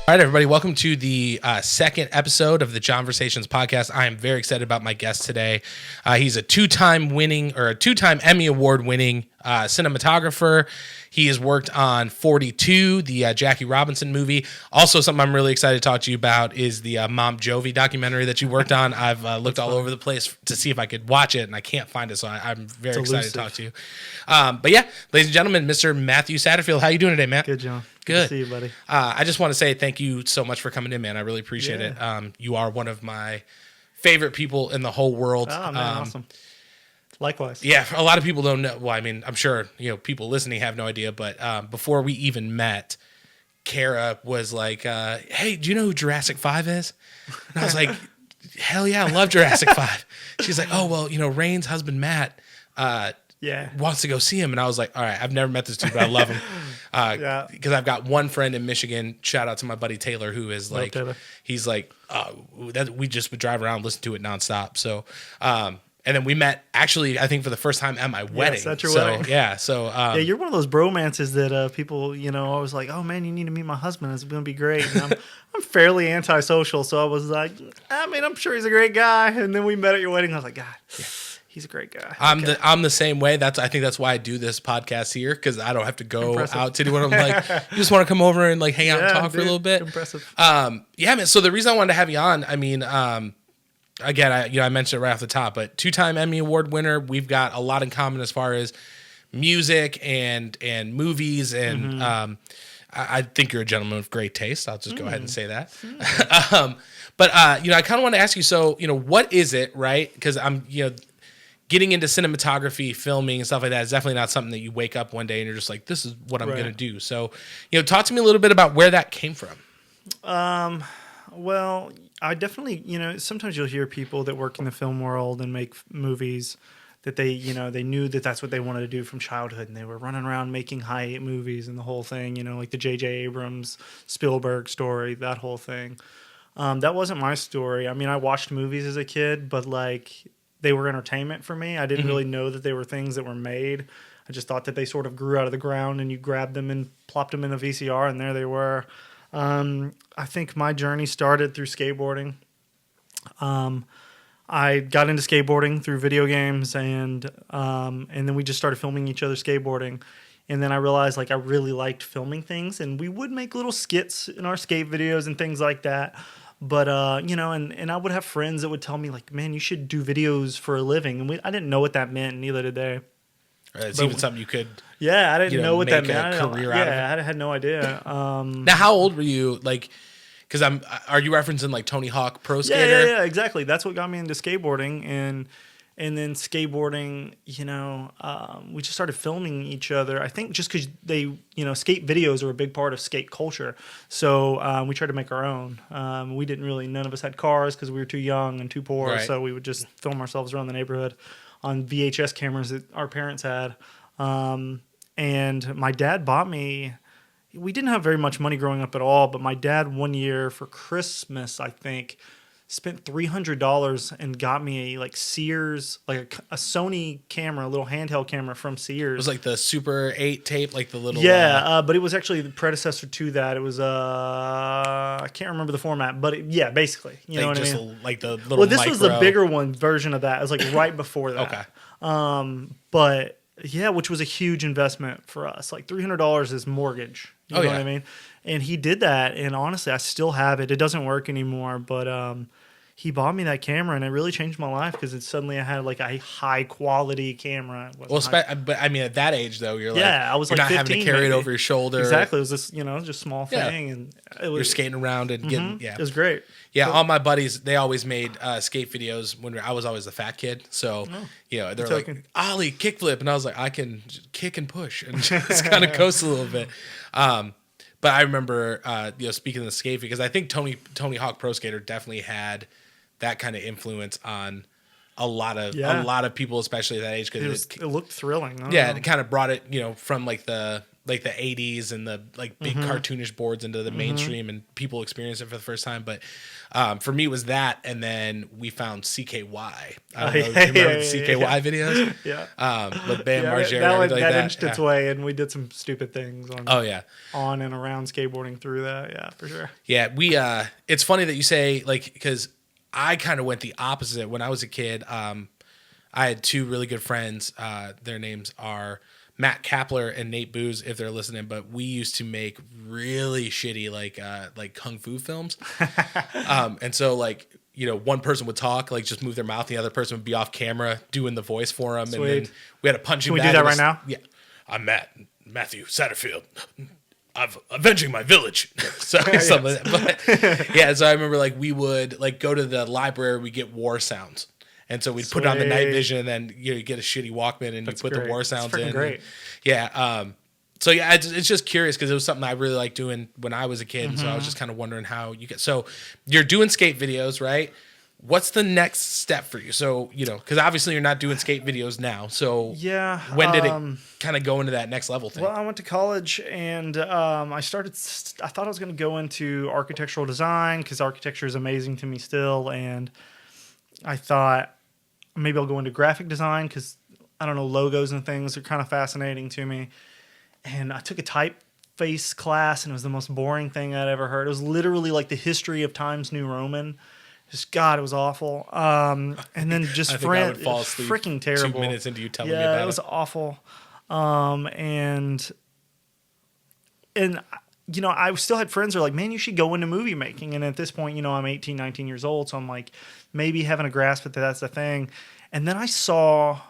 All right, everybody, welcome to the second episode of the Johnversations podcast. I am very excited about my guest today. He's a two-time Emmy Award winning cinematographer. He has worked on 42, the Jackie Robinson movie. Also, something I'm really excited to talk to you about is the Mom Jovi documentary that you worked on. I've looked all over the place to see if I could watch it, and I can't find it, so I'm very excited to talk to you. But yeah, ladies and gentlemen, Mr. Matthew Satterfield, how you doing today, Matt? Good, John. Good to see you, buddy. I just want to say thank you so much for coming in, man. I really appreciate it. You are one of my favorite people in the whole world. Oh, man, awesome. Likewise. Yeah, a lot of people don't know. Well, I mean, I'm sure people listening have no idea, but before we even met, Kara was like, "Hey, do you know who Jurassic 5 is?" And I was like, "Hell yeah, I love Jurassic 5." She's like, "Oh well, Rain's husband Matt wants to go see him," and I was like, "All right, I've never met this dude, but I love him." Because I've got one friend in Michigan. Shout out to my buddy Taylor, who is like, he's like, we just would drive around, listen to it nonstop. So, and then we met actually, I think for the first time at my wedding. Yes, at your wedding. Yeah. So, you're one of those bromances that people, always like, oh man, you need to meet my husband. It's going to be great. And I'm fairly antisocial, so I was like, I mean, I'm sure he's a great guy. And then we met at your wedding. I was like, God. Yeah. He's a great guy. I'm the same way. I think that's why I do this podcast here, because I don't have to go out to anyone. I'm like, you just want to come over and like hang out and talk for a little bit. Impressive. Yeah, man. So the reason I wanted to have you on, I mean, again, I mentioned it right off the top, but 2-time Emmy Award winner. We've got a lot in common as far as music and movies, and I think you're a gentleman with great taste. I'll just go ahead and say that. But I kind of want to ask you. So what is it, right? Because I'm getting into cinematography, filming, and stuff like that is definitely not something that you wake up one day and you're just like, this is what I'm going to do. So, talk to me a little bit about where that came from. Well, I definitely, sometimes you'll hear people that work in the film world and make movies that they knew that that's what they wanted to do from childhood, and they were running around making high movies and the whole thing, like the J.J. Abrams, Spielberg story, that whole thing. That wasn't my story. I mean, I watched movies as a kid, but they were entertainment for me. I didn't really know that they were things that were made. I just thought that they sort of grew out of the ground and you grabbed them and plopped them in a VCR and there they were. I think my journey started through skateboarding. I got into skateboarding through video games and then we just started filming each other skateboarding. And then I realized I really liked filming things, and we would make little skits in our skate videos and things like that. But, and I would have friends that would tell me, man, you should do videos for a living. And I didn't know what that meant, neither did they. It's even something you could I didn't know what that meant. Career out of it. I had no idea. Now, how old were you? Because are you referencing Tony Hawk Pro Skater? Yeah, exactly. That's what got me into skateboarding. And then skateboarding, we just started filming each other. I think just because skate videos are a big part of skate culture. So we tried to make our own. None of us had cars because we were too young and too poor. Right. So we would just film ourselves around the neighborhood on VHS cameras that our parents had. And my dad bought me, we didn't have very much money growing up at all, but my dad one year for Christmas, I think, spent $300 and got me a Sears, a Sony camera, a little handheld camera from Sears. It was the Super 8 tape, the little... Yeah, but it was actually the predecessor to that. It was, I can't remember the format, but basically. You know what I mean? The little Well, this micro... was the bigger one version of that. It was right before that. Okay. But, yeah, which was a huge investment for us. $300 is mortgage. You know what I mean? And he did that, and honestly, I still have it. It doesn't work anymore, but he bought me that camera, and it really changed my life because I had a high-quality camera. But I mean, at that age, though, you're I was you're not 15, having to carry it over your shoulder. Exactly. It was this, just small thing, and you're skating around and getting, it was great. Yeah, all my buddies, they always made skate videos when I was always the fat kid. So, they're like, Ollie, kickflip. And I was like, I can kick and push and just kind of coast a little bit. But I remember, speaking of the skate, because I think Tony Hawk Pro Skater definitely had that kind of influence on a lot of people, especially at that age. Because it looked thrilling. It kind of brought it, from the like the 80s and the like big cartoonish boards into the mainstream and people experience it for the first time. But for me, it was that. And then we found CKY. I don't know. Do you remember the CKY videos? Yeah. With Bam Margera. That inched its way, and we did some stupid things on and around skateboarding through that. Yeah, for sure. Yeah. It's funny that you say, like, because I kind of went the opposite. When I was a kid, I had two really good friends. Their names are Matt Kapler and Nate Booz, if they're listening, but we used to make really shitty like kung fu films. And so like, you know, one person would talk, like just move their mouth, the other person would be off camera doing the voice for them. Sweet. And then we had a punching bag. Can we do that right now? Yeah. I'm Matthew Satterfield. I'm avenging my village. So something like that. But yeah, so I remember like we would like go to the library, we get war sounds. And so we'd put on the night vision, and then you get a shitty Walkman, and you put the war sounds in. Great. Yeah. So yeah, it's just curious because it was something I really liked doing when I was a kid, and so I was just kind of wondering how you get. So you're doing skate videos, right? What's the next step for you? So you know, because obviously you're not doing skate videos now. So yeah, when did it kind of go into that next level thing? Well, I went to college, and I thought I was going to go into architectural design because architecture is amazing to me still, and I thought maybe I'll go into graphic design because, I don't know, logos and things are kind of fascinating to me. And I took a typeface class, and it was the most boring thing I'd ever heard. It was literally like the history of Times New Roman. Just, God, it was awful. And then just I think I would fall asleep freaking terrible. 2 minutes into you telling me about it. Yeah, it was awful. And you know, I still had friends who were like, man, you should go into movie making. And at this point, you know, I'm 18, 19 years old. So I'm like, maybe having a grasp that that's the thing. And then I saw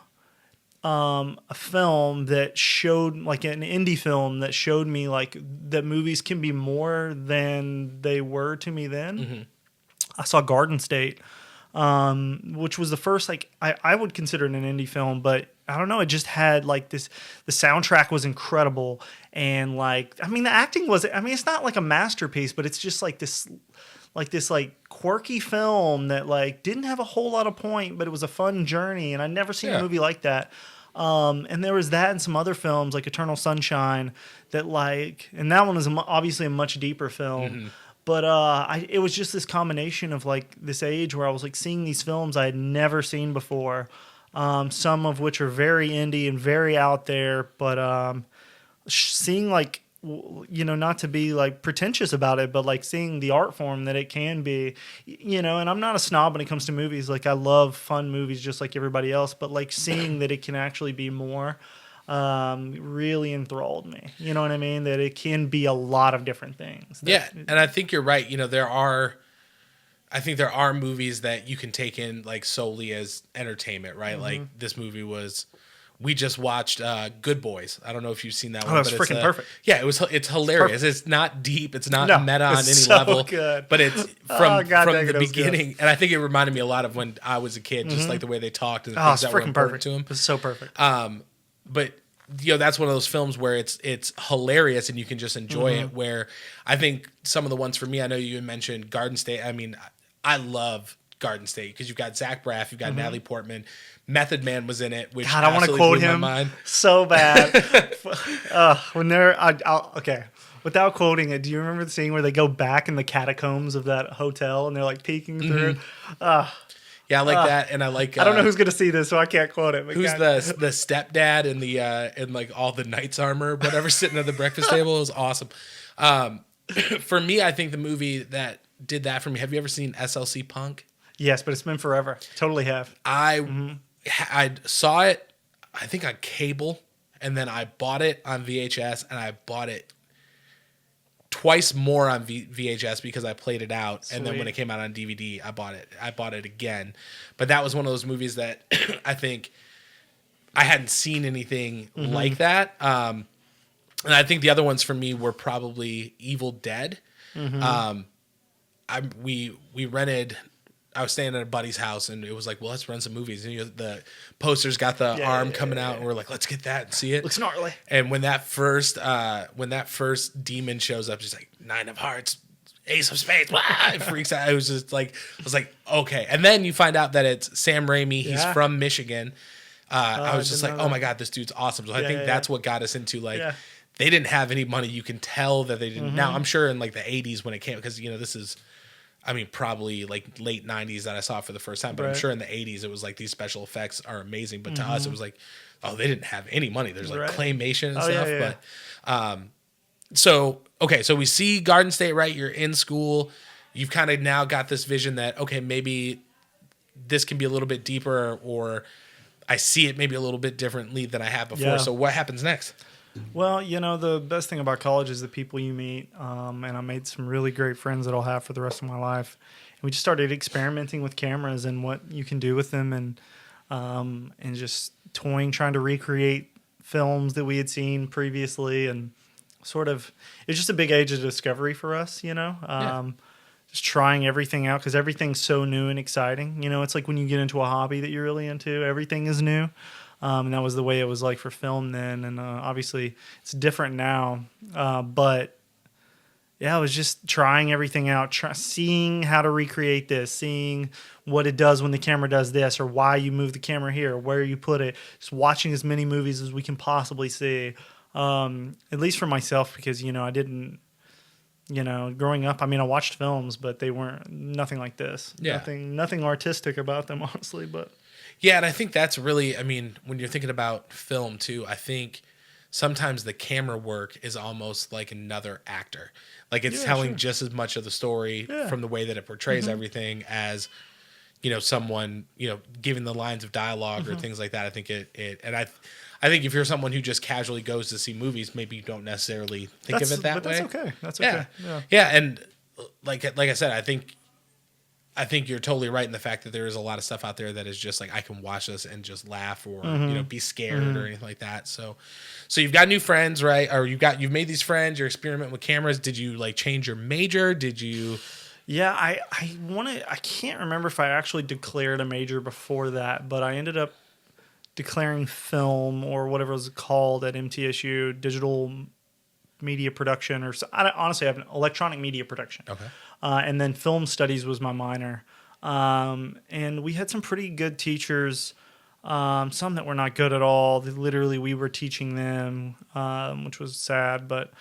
a film that showed, like an indie film that showed me like that movies can be more than they were to me then. Mm-hmm. I saw Garden State, which was the first, like, I would consider it an indie film, but I don't know. It just had like this, the soundtrack was incredible. And like, I mean, the acting was, I mean, it's not like a masterpiece, but it's just like this quirky film that like didn't have a whole lot of point, but it was a fun journey. And I'd never seen a movie like that. And there was that and some other films like Eternal Sunshine that like, and that one is obviously a much deeper film. Mm-hmm. But it was just this combination of like this age where I was like seeing these films I had never seen before. Some of which are very indie and very out there, but seeing like, you know, not to be like pretentious about it, but like seeing the art form that it can be, you know, and I'm not a snob when it comes to movies. Like I love fun movies just like everybody else, but like seeing that it can actually be more really enthralled me. You know what I mean? That it can be a lot of different things. Yeah, and I think you're right. You know, I think there are movies that you can take in like solely as entertainment, right? Mm-hmm. Like this movie we just watched Good Boys. I don't know if you've seen that one. Oh, it's freaking perfect. Yeah, it's hilarious. It's not deep. It's not meta on any level. Good. But it's from the beginning. And I think it reminded me a lot of when I was a kid, just like the way they talked and the things that were important to them. It's so perfect. But you know, that's one of those films where it's hilarious and you can just enjoy it. Where I think some of the ones for me, I know you mentioned Garden State. I mean, I love Garden State because you've got Zach Braff, you've got Natalie Portman, Method Man was in it. Which God, I want to quote him so bad. When they're okay. Without quoting it, do you remember the scene where they go back in the catacombs of that hotel and they're like peeking through? Yeah, I like that, and I like. I don't know who's gonna see this, so I can't quote it. But who's the stepdad in the in like all the knight's armor, whatever, sitting at the breakfast table? It was awesome. For me, I think the movie that did that for me. Have you ever seen SLC Punk? Yes, but it's been forever. Totally have. I saw it, I think on cable, and then I bought it on VHS, and I bought it twice more on VHS because I played it out. Sweet. And then when it came out on DVD, I bought it again. But that was one of those movies that I think I hadn't seen anything like that. And I think the other ones for me were probably Evil Dead. We rented. I was staying at a buddy's house, and it was like, well, let's run some movies. And the posters got the arm coming out, and we're like, let's get that and see it. Looks gnarly. And when that first demon shows up, she's like, 9 of Hearts, Ace of Spades, it freaks out. It was just like, I was like, okay. And then you find out that it's Sam Raimi. He's from Michigan. I was just like, oh my God, this dude's awesome. So I think that's what got us into like they didn't have any money. You can tell that they didn't. Now, I'm sure in like the 80s when it came, because, this is, I mean, probably like late 90s that I saw it for the first time, but I'm sure in the 80s it was like these special effects are amazing. But to us, it was like, oh, they didn't have any money. There's like claymation and stuff. Yeah. But so we see Garden State, right? You're in school. You've kind of now got this vision that, okay, maybe this can be a little bit deeper, or I see it maybe a little bit differently than I have before. Yeah. So what happens next? Well, the best thing about college is the people you meet. And I made some really great friends that I'll have for the rest of my life. And we just started experimenting with cameras and what you can do with them, and just toying, trying to recreate films that we had seen previously, and sort of, it's just a big age of discovery for us, just trying everything out because everything's so new and exciting. It's like when you get into a hobby that you're really into, everything is new. And that was the way it was like for film then. And obviously it's different now. But yeah, I was just trying everything out, seeing how to recreate this, seeing what it does when the camera does this, or why you move the camera here, or where you put it, just watching as many movies as we can possibly see. At least for myself, because, I didn't, growing up, I mean, I watched films, but they weren't nothing like this. Yeah. Nothing artistic about them, honestly, but. Yeah, and I think that's really, I mean, when you're thinking about film too, I think sometimes the camera work is almost like another actor. Like it's telling just as much of the story from the way that it portrays everything as, someone, giving the lines of dialogue or things like that. I think I think if you're someone who just casually goes to see movies, maybe you don't necessarily think of it that way. That's okay. That's okay. Yeah, and like I said, I think you're totally right in the fact that there is a lot of stuff out there that is just like, I can watch this and just laugh or be scared or anything like that. So you've got new friends, right? Or you've made these friends. You're experimenting with cameras. Did you like change your major? Did you? Yeah, I can't remember if I actually declared a major before that, but I ended up declaring film, or whatever it was called at MTSU, digital media production, or honestly, I have an electronic media production. Okay. And then film studies was my minor. And we had some pretty good teachers, some that were not good at all. Literally, we were teaching them, which was sad. But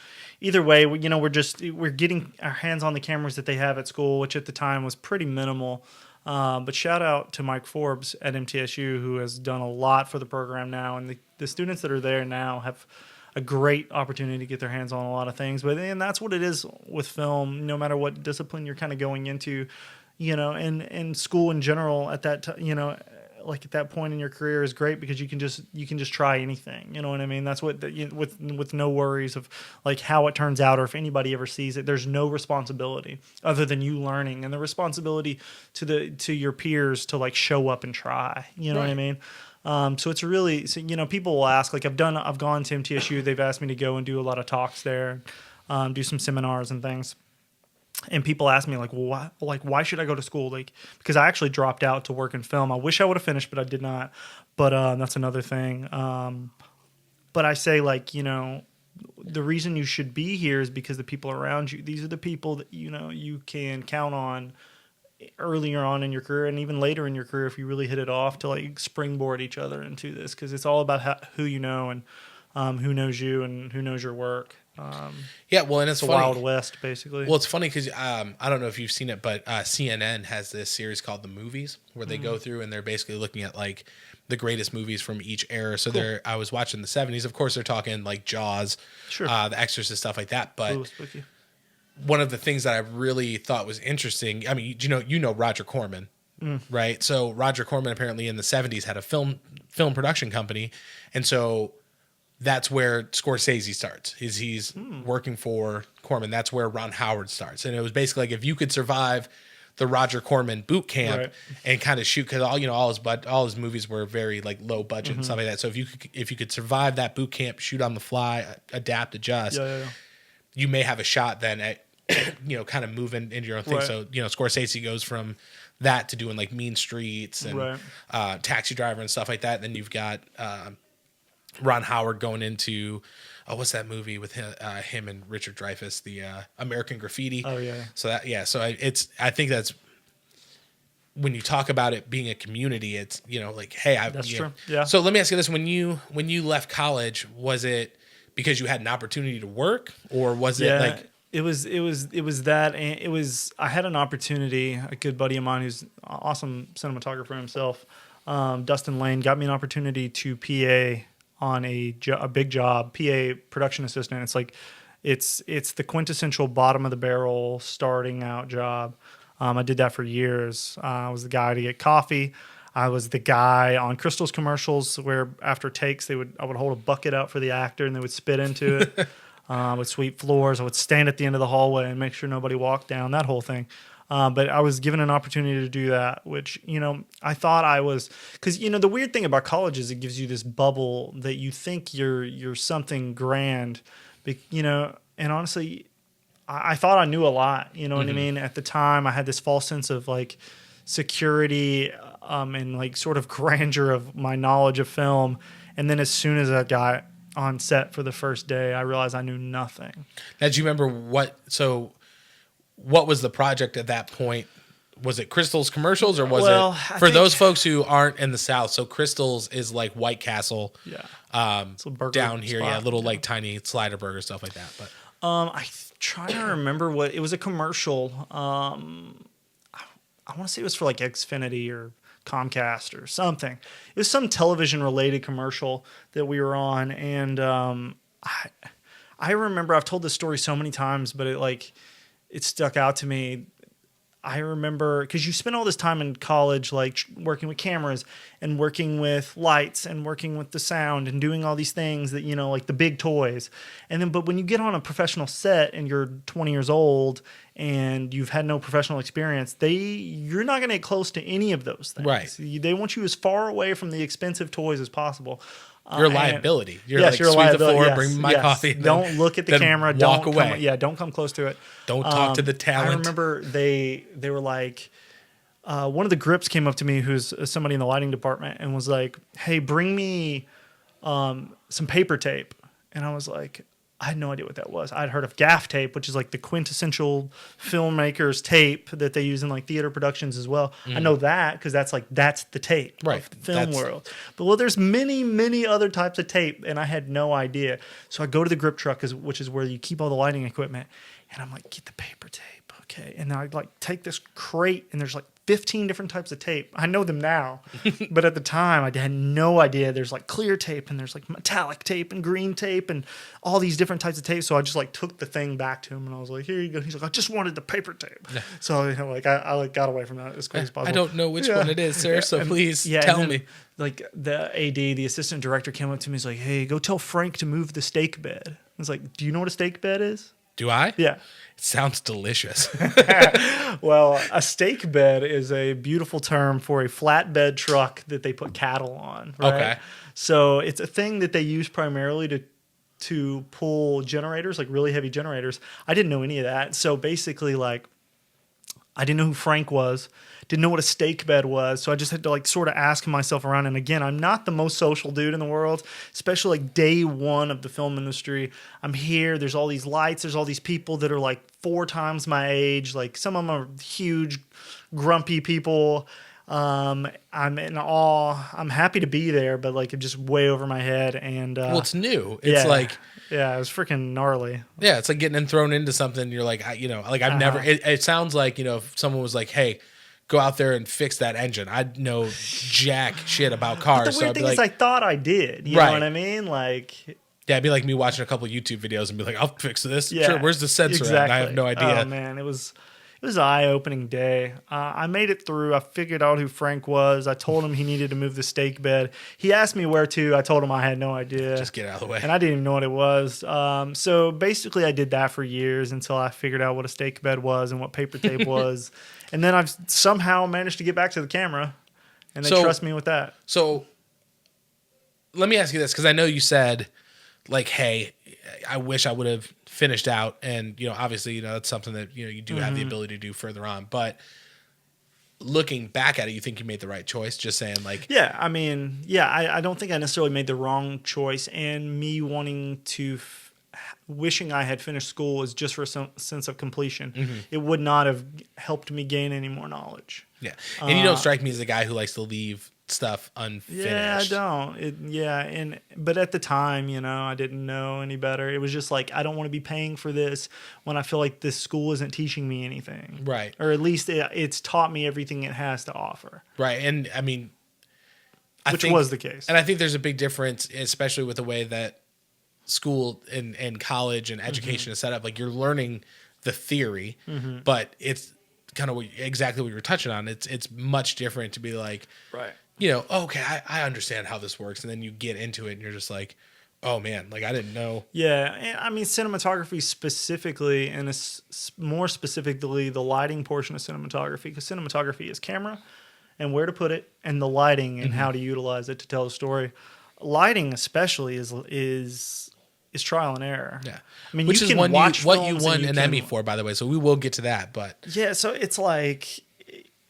either way, we're getting our hands on the cameras that they have at school, which at the time was pretty minimal. But shout out to Mike Forbes at MTSU, who has done a lot for the program now. And the students that are there now have a great opportunity to get their hands on a lot of things. And that's what it is with film, no matter what discipline you're kind of going into, and school in general at that like at that point in your career is great because you can just try anything. You know what I mean? That's what with no worries of like how it turns out or if anybody ever sees it. There's no responsibility other than you learning, and the responsibility to your peers to like show up and try. You know what I mean? So it's really, people will ask, like I've gone to MTSU. They've asked me to go and do a lot of talks there, do some seminars and things. And people ask me like, well, why should I go to school? Like, because I actually dropped out to work in film. I wish I would have finished, but I did not. But that's another thing. But I say like, the reason you should be here is because the people around you, these are the people that, you can count on earlier on in your career and even later in your career if you really hit it off to like springboard each other into this, because it's all about who you know and who knows you and who knows your work. And it's the funny. Wild West, basically. Well, it's funny because I don't know if you've seen it, but CNN has this series called The Movies where they go through and they're basically looking at like the greatest movies from each era. So I was watching the 70s. Of course, they're talking like Jaws, The Exorcist, stuff like that. But one of the things that I really thought was interesting, I mean, you know Roger Corman, right? So Roger Corman apparently in the 70s had a film production company, and so that's where Scorsese starts. He's working for Corman. That's where Ron Howard starts. And it was basically like if you could survive the Roger Corman boot camp and kind of shoot, because all his movies were very like low budget and stuff like that. So if you could survive that boot camp, shoot on the fly, adapt, adjust, you may have a shot then at kind of moving into your own thing. So Scorsese goes from that to doing like Mean Streets and Taxi Driver and stuff like that. And then you've got Ron Howard going into what's that movie with him and Richard Dreyfuss, the American Graffiti. Oh yeah. So I think that's when you talk about it being a community, it's like, hey, that's true. Yeah. So let me ask you this: when you left college, was it because you had an opportunity to work, or was it Yeah, like it was that, and I had an opportunity. A good buddy of mine who's an awesome cinematographer himself, Dustin Lane, got me an opportunity to PA on a big job, PA production assistant. It's like it's the quintessential bottom of the barrel starting out job. I did that for years. I was the guy to get coffee. I was the guy on Crystal's commercials where after takes I would hold a bucket out for the actor and they would spit into it. I would sweep floors. I would stand at the end of the hallway and make sure nobody walked down, that whole thing. But I was given an opportunity to do that, which, I thought I was, because, the weird thing about college is it gives you this bubble that you think you're something grand, and honestly, I thought I knew a lot, you know what I mean? At the time, I had this false sense of like security and like sort of grandeur of my knowledge of film. And then as soon as I got on set for the first day, I realized I knew nothing. Now, do you remember what was the project at that point? Was it Crystal's commercials, or was it for those folks who aren't in the South? So Crystal's is like White Castle, It's a burger down here, spot. little like tiny slider burger stuff like that. But I try to remember what it was. A commercial. I want to say it was for like Xfinity or Comcast or something. It was some television related commercial that we were on, and I remember, I've told this story so many times, but it stuck out to me. I remember, because you spend all this time in college, like working with cameras and working with lights and working with the sound and doing all these things that, like the big toys. But when you get on a professional set and you're 20 years old and you've had no professional experience, you're not going to get close to any of those things. Right. They want you as far away from the expensive toys as possible. You're a liability. You're yes, like, you're a sweep liability. the floor, Yes, bring me my yes. coffee. Don't look at the then camera. Walk away. Don't come close to it. Don't talk to the talent. I remember they were like, one of the grips came up to me, who's somebody in the lighting department, and was like, "Hey, bring me some paper tape." And I was like, I had no idea what that was. I'd heard of gaff tape, which is like the quintessential filmmaker's tape that they use in like theater productions as well. I know that because that's the tape of the film world. But there's many, many other types of tape, and I had no idea. So I go to the grip truck, which is where you keep all the lighting equipment, and I'm like, get the paper tape, okay? And then I like take this crate, and there's like 15 different types of tape. I know them now, but at the time I had no idea. There's like clear tape, and there's like metallic tape and green tape and all these different types of tape. So I just like took the thing back to him, and I was like, "Here you go." He's like, "I just wanted the paper tape." Yeah. So I got away from that as quick as possible. I don't know which one it is, sir. So please tell me. Like the AD, the assistant director, came up to me. He's like, "Hey, go tell Frank to move the steak bed." I was like, "Do you know what a steak bed is?" Do I? Yeah. It sounds delicious. Well, a steak bed is a beautiful term for a flatbed truck that they put cattle on. Right? Okay. So it's a thing that they use primarily to pull generators, like really heavy generators. I didn't know any of that. So basically, like, I didn't know who Frank was. Didn't know what a steak bed was, so I just had to like sort of ask myself around. And again, I'm not the most social dude in the world, especially like day one of the film industry. I'm here. There's all these lights. There's all these people that are like 4 times my age. Like some of them are huge, grumpy people. I'm in awe. I'm happy to be there, but like just way over my head. And well, it's new. It's it was freaking gnarly. Yeah, it's like getting thrown into something. You're like, I've never. It sounds like if someone was like, "Hey, go out there and fix that engine." I'd know jack shit about cars. But the weird thing is, I thought I did. You know what I mean? Like, yeah, it'd be like me watching a couple of YouTube videos and be like, "I'll fix this." Yeah, sure, where's the sensor at? And I have no idea. Oh man, it was an eye-opening day. I made it through. I figured out who Frank was. I told him he needed to move the steak bed. He asked me where to. I told him I had no idea. Just get out of the way. And I didn't even know what it was. So basically, I did that for years until I figured out what a steak bed was and what paper tape was. And then I've somehow managed to get back to the camera, and they trust me with that. So let me ask you this, because I know you said, like, hey, I wish I would have finished out. And, obviously, that's something that, you do have the ability to do further on. But looking back at it, you think you made the right choice? Just saying, like... Yeah, I don't think I necessarily made the wrong choice. And me wanting to... wishing I had finished school is just for some sense of completion. Mm-hmm. It would not have helped me gain any more knowledge. Yeah. And you don't strike me as a guy who likes to leave stuff unfinished. Yeah, I don't. But at the time, I didn't know any better. It was just like, I don't want to be paying for this when I feel like this school isn't teaching me anything. Right. Or at least it's taught me everything it has to offer. Right. And I mean, Which was the case. And I think there's a big difference, especially with the way that school and college and education is set up. Like, you're learning the theory, but it's kind of exactly what you were touching on. It's much different to be like, right. Okay, I understand how this works. And then you get into it and you're just like, oh man, like, I didn't know. Yeah. And I mean, cinematography specifically, and more specifically, the lighting portion of cinematography, because cinematography is camera and where to put it, and the lighting and how to utilize it to tell a story. Lighting especially is trial and error. Yeah. I mean, which you is can what watch you won an Emmy for, by the way. So we will get to that, but yeah, so it's like,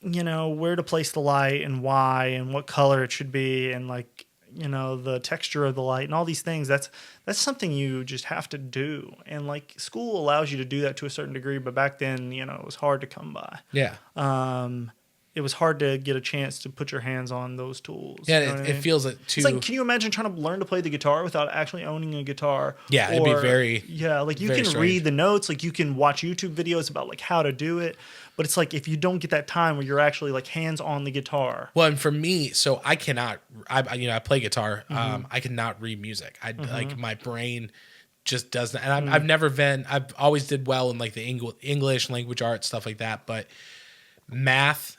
where to place the light and why and what color it should be, and like, the texture of the light and all these things. That's something you just have to do. And like, school allows you to do that to a certain degree, but back then, it was hard to come by. Yeah. It was hard to get a chance to put your hands on those tools. Yeah, it feels like too. It's like, can you imagine trying to learn to play the guitar without actually owning a guitar? Yeah, it'd be very. Yeah, like, you can strange. read the notes, like, you can watch YouTube videos about like how to do it, but it's like, if you don't get that time where you're actually like hands on the guitar. Well, and for me, so I cannot. I play guitar. I cannot read music. Like, my brain just doesn't. And I've never been. I've always did well in like the English language arts, stuff like that, but math.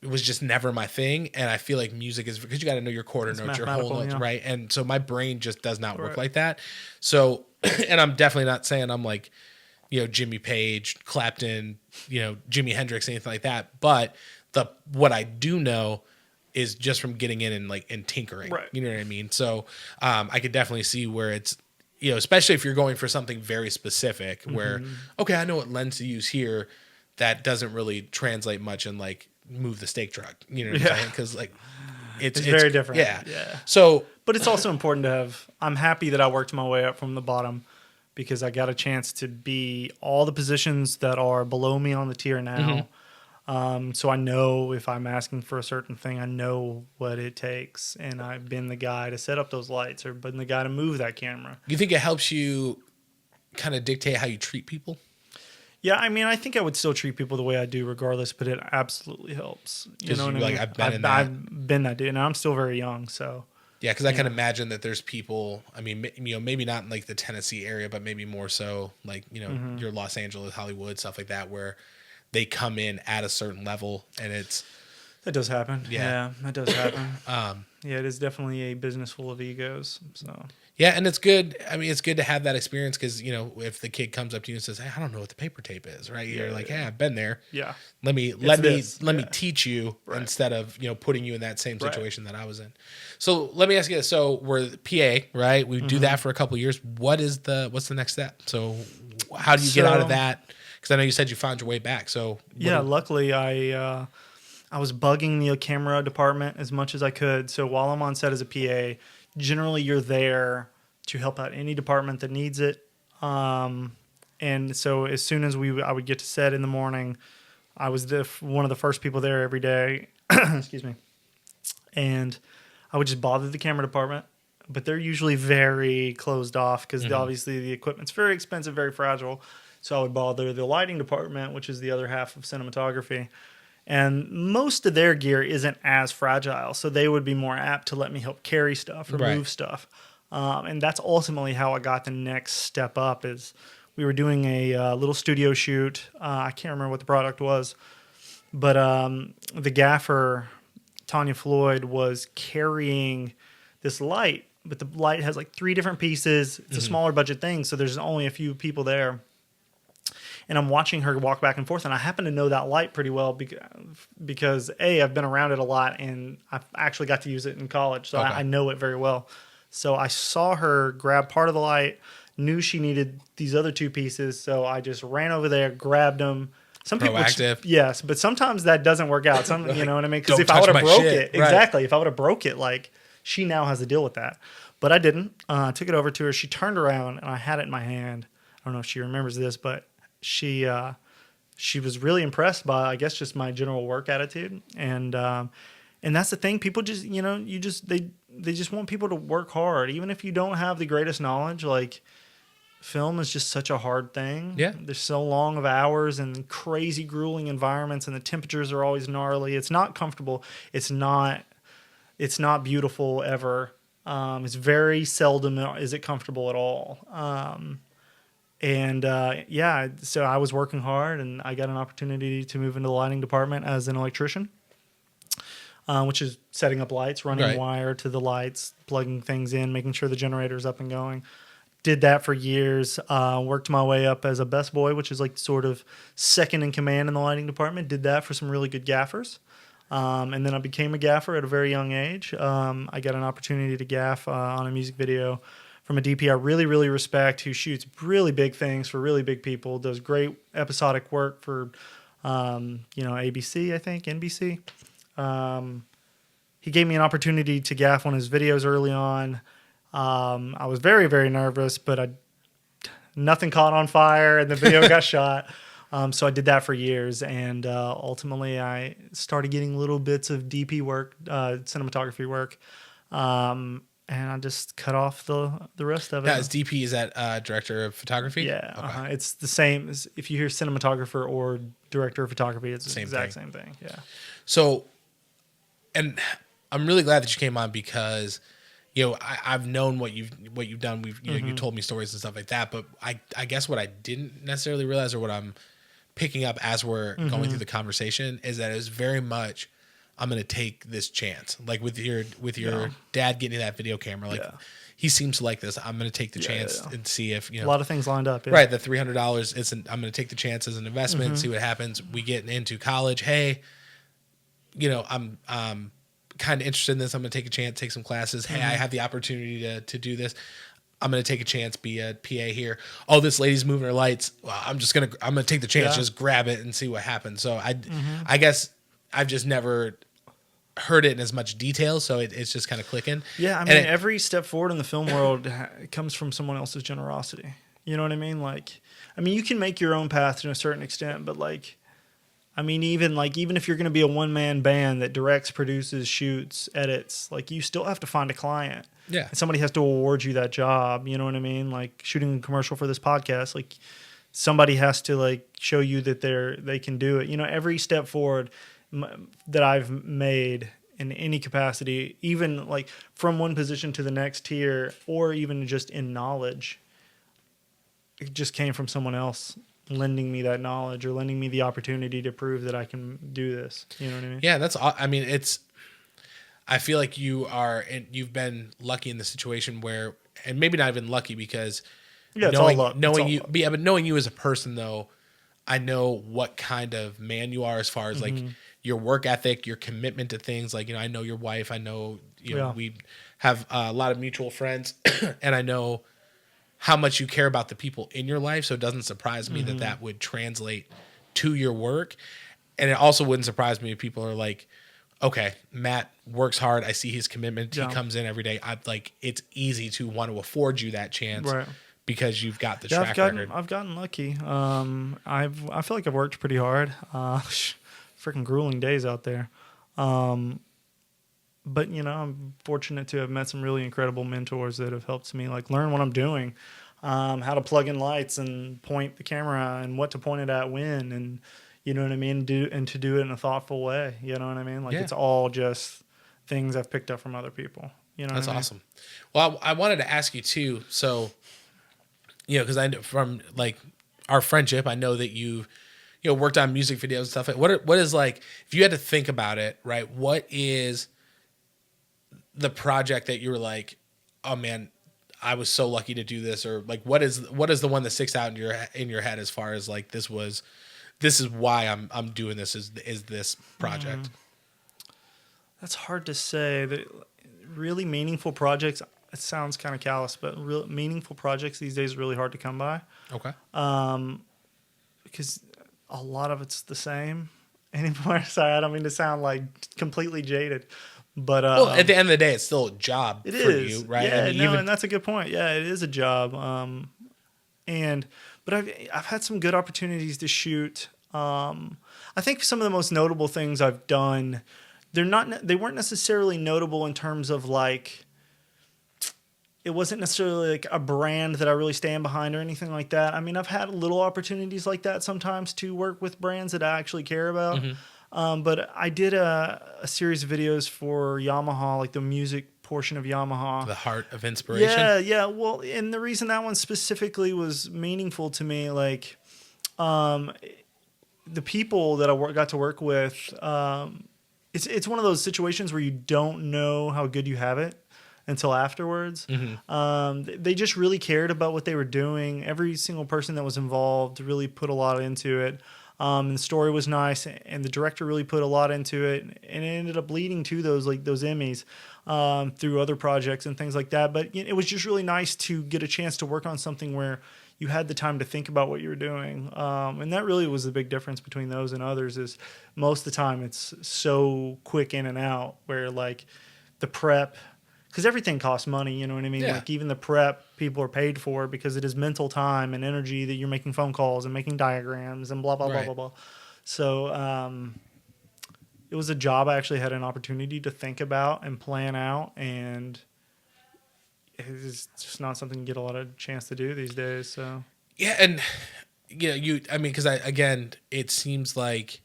It was just never my thing, and I feel like music is because you got to know your quarter notes, your whole notes, right? And so my brain just does not work like that. So, and I'm definitely not saying I'm like, Jimmy Page, Clapton, Jimi Hendrix, anything like that. But what I do know is just from getting in and tinkering, right. You know what I mean? So I could definitely see where it's, especially if you're going for something very specific, where okay, I know what lens to use here. That doesn't really translate much in like. Move the steak truck, you know what I'm saying? Because like it's very different. Yeah. So, but it's also important to have. I'm happy that I worked my way up from the bottom, because I got a chance to be all the positions that are below me on the tier now. So I know if I'm asking for a certain thing, I know what it takes, and I've been the guy to set up those lights, or been the guy to move that camera. You think it helps you kind of dictate how you treat people? Yeah, I mean, I think I would still treat people the way I do regardless, but it absolutely helps. You know what I mean? I've been that dude, and I'm still very young, so. Yeah, because I can imagine that there's people, I mean, maybe not in like the Tennessee area, but maybe more so like, your Los Angeles, Hollywood, stuff like that, where they come in at a certain level and it's. That does happen. Yeah, that does happen. Yeah, it is definitely a business full of egos, so. Yeah, and it's good. I mean, it's good to have that experience because, if the kid comes up to you and says, "Hey, I don't know what the paper tape is," right? You're like, "Hey, I've been there. Yeah. Let me teach you instead of, putting you in that same situation that I was in." So let me ask you this. So we're PA, right? We do that for a couple of years. What's the next step? So how do you get out of that? Because I know you said you found your way back. So luckily I was bugging the camera department as much as I could. So while I'm on set as a PA, generally you're there to help out any department that needs it. And so as soon as I would get to set in the morning, I was one of the first people there every day. Excuse me. And I would just bother the camera department, but they're usually very closed off because obviously the equipment's very expensive, very fragile. So I would bother the lighting department, which is the other half of cinematography. And most of their gear isn't as fragile, so they would be more apt to let me help carry stuff or move stuff. And that's ultimately how I got the next step up. Is we were doing a little studio shoot. I can't remember what the product was, but the gaffer, Tanya Floyd, was carrying this light, but the light has like 3 different pieces. It's a smaller budget thing, so there's only a few people there. And I'm watching her walk back and forth, and I happen to know that light pretty well because I've been around it a lot, and I've actually got to use it in college, so I know it very well. So I saw her grab part of the light, knew she needed these other 2 pieces, so I just ran over there, grabbed them. Some proactive. People, yes, but sometimes that doesn't work out. You know what I mean? Because if I would have broke it, exactly. If I would have broke it, like, she now has to deal with that. But I didn't. I took it over to her. She turned around and I had it in my hand. I don't know if she remembers this, but she was really impressed by, I guess, just my general work attitude. And that's the thing. People just, they just want people to work hard. Even if you don't have the greatest knowledge, like film is just such a hard thing. Yeah. There's so long of hours and crazy grueling environments, and the temperatures are always gnarly. It's not comfortable. It's not beautiful ever. It's very seldom is it comfortable at all. So I was working hard, and I got an opportunity to move into the lighting department as an electrician, which is setting up lights, running wire to the lights, plugging things in, making sure the generator's up and going. Did that for years. Worked my way up as a best boy, which is like sort of second in command in the lighting department. Did that for some really good gaffers. And then I became a gaffer at a very young age. I got an opportunity to gaff on a music video from a DP I really, really respect, who shoots really big things for really big people, does great episodic work for, ABC, I think, NBC. He gave me an opportunity to gaff on his videos early on. I was very, very nervous, but nothing caught on fire and the video got shot. So I did that for years, and ultimately I started getting little bits of DP work, cinematography work, and I just cut off the rest of it. Yeah, is DP, is that director of photography? Yeah, okay. It's the same as if you hear cinematographer or director of photography, it's the exact same thing. Yeah. So, and I'm really glad that you came on because, I've known what you've done. You told me stories and stuff like that, but I guess what I didn't necessarily realize, or what I'm picking up as we're going through the conversation, is that it was very much, I'm going to take this chance. Like with your dad getting that video camera, like he seems to like this. I'm going to take the chance and see if, a lot of things lined up. Yeah. Right. The $300 isn't, I'm going to take the chance as an investment, see what happens. We get into college. Hey, I'm kind of interested in this. I'm going to take a chance, take some classes. Hey, I have the opportunity to do this. I'm going to take a chance, be a PA here. Oh, this lady's moving her lights. Well, I'm going to take the chance, just grab it and see what happens. So I guess I've just never heard it in as much detail. So it's just kind of clicking. Yeah. I mean, every step forward in the film world comes from someone else's generosity. You know what I mean? Like, you can make your own path to a certain extent, but even if you're going to be a one-man band that directs, produces, shoots, edits, you still have to find a client. Yeah. And somebody has to award you that job. You know what I mean? Like shooting a commercial for this podcast, somebody has to show you that they can do it. Every step forward that I've made in any capacity, even from one position to the next tier, or even just in knowledge, it just came from someone else lending me that knowledge or lending me the opportunity to prove that I can do this. You know what I mean? Yeah, I feel like you've been lucky in the situation where, and maybe not even lucky because knowing you as a person though, I know what kind of man you are as far as your work ethic, your commitment to things. I know your wife, I know, we have a lot of mutual friends and I know how much you care about the people in your life. So it doesn't surprise me that would translate to your work. And it also wouldn't surprise me if people are like, okay, Matt works hard. I see his commitment. He comes in every day. It's easy to want to afford you that chance because you've got the track record. I've gotten lucky. I feel like I've worked pretty hard. Freaking grueling days out there. But, I'm fortunate to have met some really incredible mentors that have helped me learn what I'm doing, how to plug in lights and point the camera and what to point it at when, and you know what I mean? To do it in a thoughtful way. You know what I mean? It's all just things I've picked up from other people. You know, that's awesome. Well, I wanted to ask you too. So, because I know from our friendship, I know that you worked on music videos and stuff. What is if you had to think about it, right? What is the project that you were like, oh man, I was so lucky to do this, or what is the one that sticks out in your head as far as this is why I'm doing this is this project? That's hard to say. The really meaningful projects, it sounds kind of callous, but real meaningful projects these days are really hard to come by. Okay. Because a lot of it's the same anymore. Sorry, I don't mean to sound completely jaded, But well, at the end of the day, it's still a job it for is. you, right? Yeah, I mean, no, and that's a good point. Yeah, it is a job. But I've had some good opportunities to shoot. I think some of the most notable things I've done, they weren't necessarily notable in terms of like, it wasn't necessarily like a brand that I really stand behind or anything like that. I mean, I've had little opportunities like that sometimes to work with brands that I actually care about. But I did a series of videos for Yamaha, like the music portion of Yamaha. the heart of inspiration. Yeah. Well, and the reason that one specifically was meaningful to me, like, the people that got to work with, it's one of those situations where you don't know how good you have it until afterwards. They just really cared about what they were doing. Every single person that was involved really put a lot into it. And the story was nice, and the director really put a lot into it, and it ended up leading to those Emmys through other projects and things like that. But it was just really nice to get a chance to work on something where you had the time to think about what you were doing, and that really was the big difference between those and others. Is most of the time it's so quick in and out, where like the prep. Because everything costs money, you know what I mean? Yeah. Like even the prep, people are paid for because it is mental time and energy that you're making phone calls and making diagrams and blah, blah, blah, Right. blah, blah. So it was a job I actually had an opportunity to think about and plan out. And it's just not something you get a lot of chance to do these days. So Yeah, and because it seems like,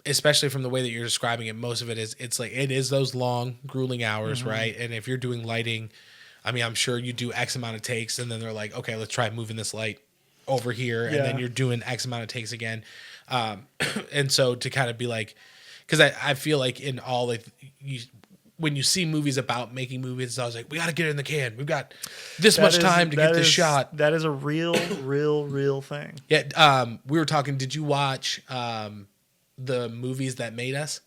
especially from the way that you're describing it, most of it is those long, grueling hours, right? And if you're doing lighting, I mean, I'm sure you do X amount of takes, and then they're like, okay, let's try moving this light over here, and then you're doing X amount of takes again. And so to kind of be like, because I feel like in all, like, when you see movies about making movies, I was like, we got to get it in the can. We've got this much time to get this shot. That is a real thing. Yeah. We were talking, did you watch the movies that made us?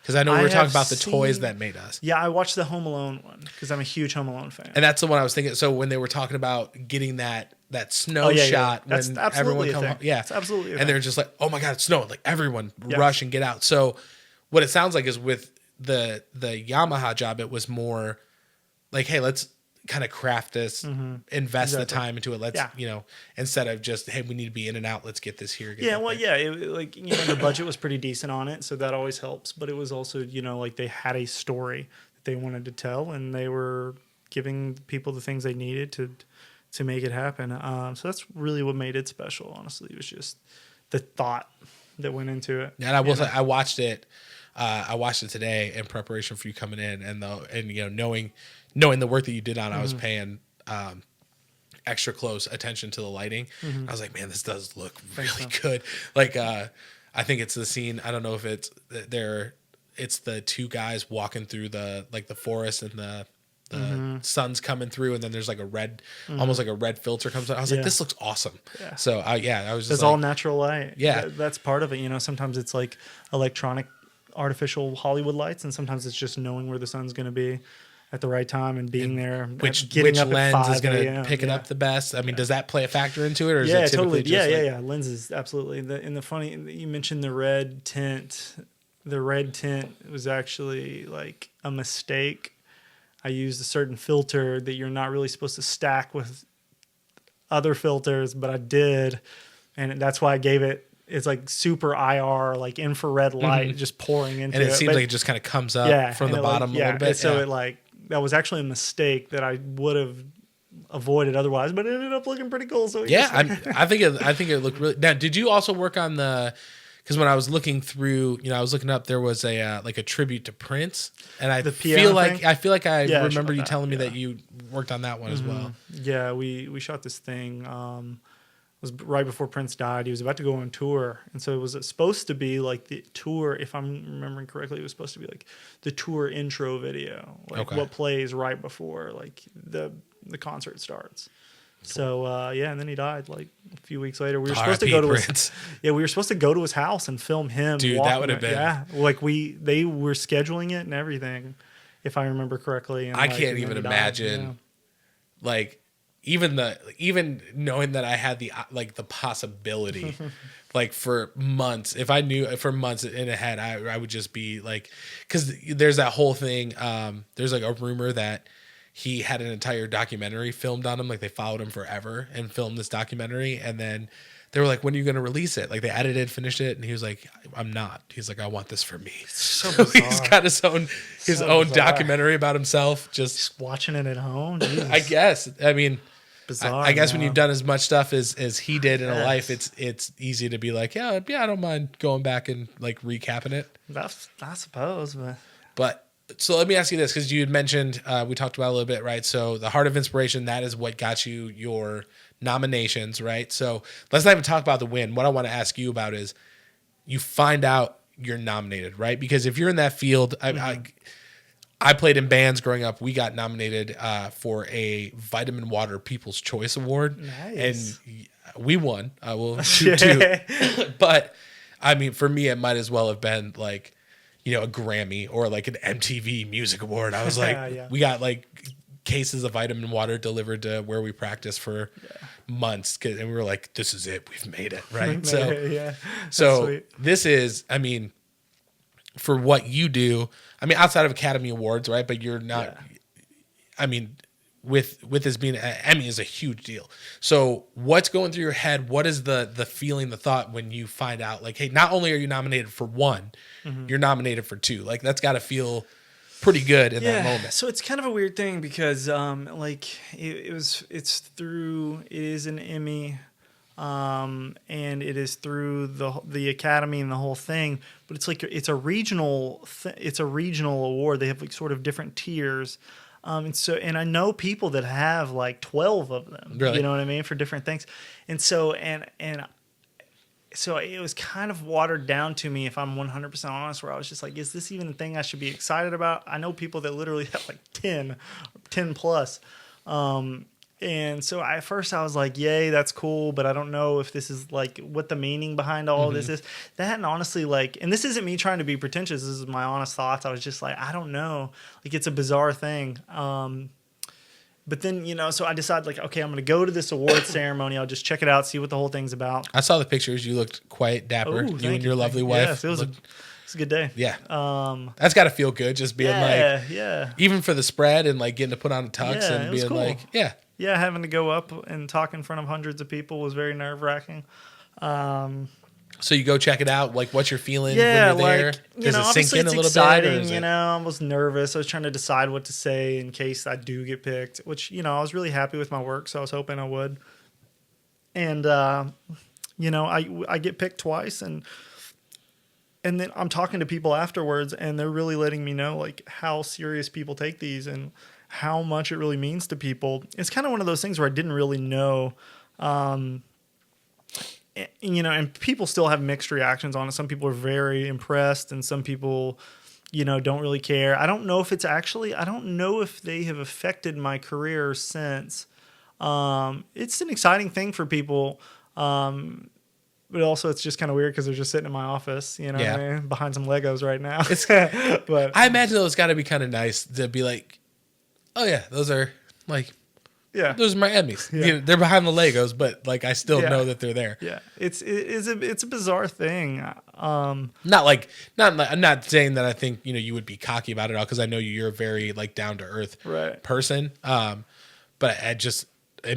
Because I know we were talking about the toys that made us. Yeah, I watched the Home Alone one because I'm a huge Home Alone fan. And that's the one I was thinking. So when they were talking about getting that snow shot when everyone comes home, it's absolutely a and they're just like, oh my god, it's snowing! Like everyone rush and get out. So what it sounds like is with the Yamaha job, it was more like, hey, let's kind of craft this, invest the time into it. Let's, instead of just, hey, we need to be in and out. Let's get this here. The budget was pretty decent on it, so that always helps. But it was also, like they had a story that they wanted to tell, and they were giving people the things they needed to make it happen. So that's really what made it special. Honestly, it was just the thought that went into it. And I will say, I watched it. I watched it today in preparation for you coming in, and knowing the work that you did on, I was paying extra close attention to the lighting. I was like, man, this does look really good. Like, I think it's the scene. I don't know if it's the two guys walking through the forest, and the sun's coming through, and then there's like a red, almost like a red filter comes out. I was like, this looks awesome. Yeah. So I was just it's like, all natural light. Yeah. That's part of it. Sometimes it's like electronic, artificial Hollywood lights, and sometimes it's just knowing where the sun's going to be at the right time and being there. Which up lens is going to pick it up the best? I mean, does that play a factor into it, or is it typically totally. just Lenses, absolutely. The funny, you mentioned the red tint. The red tint was actually like a mistake. I used a certain filter that you're not really supposed to stack with other filters, but I did, and that's why I gave it. It's like super IR, like infrared light just pouring into it. And it seems like it just kind of comes up from the bottom a little bit. So that was actually a mistake that I would have avoided otherwise, but it ended up looking pretty cool. So I think it looked really. Now, did you also work on because when I was looking through, I was looking up, there was a tribute to Prince, and I feel like I remember you telling me that you worked on that one as well. Yeah, we shot this thing. It was right before Prince died. He was about to go on tour, and so it was supposed to be like the tour. If I'm remembering correctly, it was supposed to be like the tour intro video, like what plays right before like the concert starts. So and then he died like a few weeks later. We were supposed to go to Prince. We were supposed to go to his house and film him. Dude, that would have been like they were scheduling it and everything, if I remember correctly. And I can't even imagine, like, even knowing that I had the possibility, like for months, if I knew for months in ahead, I would just be like, because there's that whole thing. There's like a rumor that he had an entire documentary filmed on him. Like they followed him forever and filmed this documentary. And then they were like, when are you going to release it? Like they edited, finished it. And he was like, I'm not. He's like, I want this for me. So He's got his own documentary about himself. Just watching it at home. I guess. I mean, bizarre. I guess when you've done as much stuff as he did in a life, it's easy to be like, yeah, I don't mind going back and like recapping it. I suppose, but so let me ask you this, because you had mentioned, we talked about it a little bit, right? So the Heart of Inspiration, that is what got you your nominations, right? So let's not even talk about the win. What I want to ask you about is you find out you're nominated, right? Because if you're in that field, I played in bands growing up. We got nominated for a Vitamin Water People's Choice Award. Nice. And we won. We'll shoot two. But I mean, for me, it might as well have been like, a Grammy or like an MTV Music Award. I was like, we got like cases of vitamin water delivered to where we practiced for months. And we were like, this is it. We've made it. Right. So this is, I mean, for what you do, I mean, outside of Academy Awards, right? But you're not, I mean, with this being an Emmy is a huge deal. So what's going through your head? What is the feeling, the thought when you find out like, hey, not only are you nominated for one, you're nominated for two. Like that's got to feel pretty good in that moment. So it's kind of a weird thing because like it is an Emmy, and it is through the Academy and the whole thing, but it's like it's a regional award. They have like sort of different tiers. And I know people that have like 12 of them, really? You know what I mean? For different things. And so, so it was kind of watered down to me, if I'm 100% honest, where I was just like, is this even a thing I should be excited about? I know people that literally have like 10 plus. And so at first I was like, yay, that's cool. But I don't know if this is like what the meaning behind all this is. That, and honestly, like, and this isn't me trying to be pretentious. This is my honest thoughts. I was just like, I don't know. Like, it's a bizarre thing. But then, so I decided like, okay, I'm going to go to this awards ceremony. I'll just check it out, see what the whole thing's about. I saw the pictures. You looked quite dapper. Ooh, you and your lovely wife. Yes, it was a good day. Yeah. That's got to feel good. Just being even for the spread and like getting to put on a tux and being cool. Like, yeah, having to go up and talk in front of hundreds of people was very nerve-wracking. So you go check it out. Like, what's your feeling when you're there? Does it sink in a little exciting, bit? I was nervous. I was trying to decide what to say in case I do get picked, which, I was really happy with my work, so I was hoping I would. And, I get picked twice, and then I'm talking to people afterwards, and they're really letting me know, like, how serious people take these and how much it really means to people. It's kind of one of those things where I didn't really know, and people still have mixed reactions on it. Some people are very impressed, and some people, don't really care. I don't know if they have affected my career since. It's an exciting thing for people, but also it's just kind of weird because they're just sitting in my office, what I mean? Behind some Legos right now. But I imagine though it's got to be kind of nice to be like, oh yeah, those are like. Yeah, those are my Emmys. Yeah. They're behind the Legos, but like I still know that they're there. Yeah, it's a bizarre thing. I'm not saying that I think you would be cocky about it all, because I know you're a very like down to earth person. But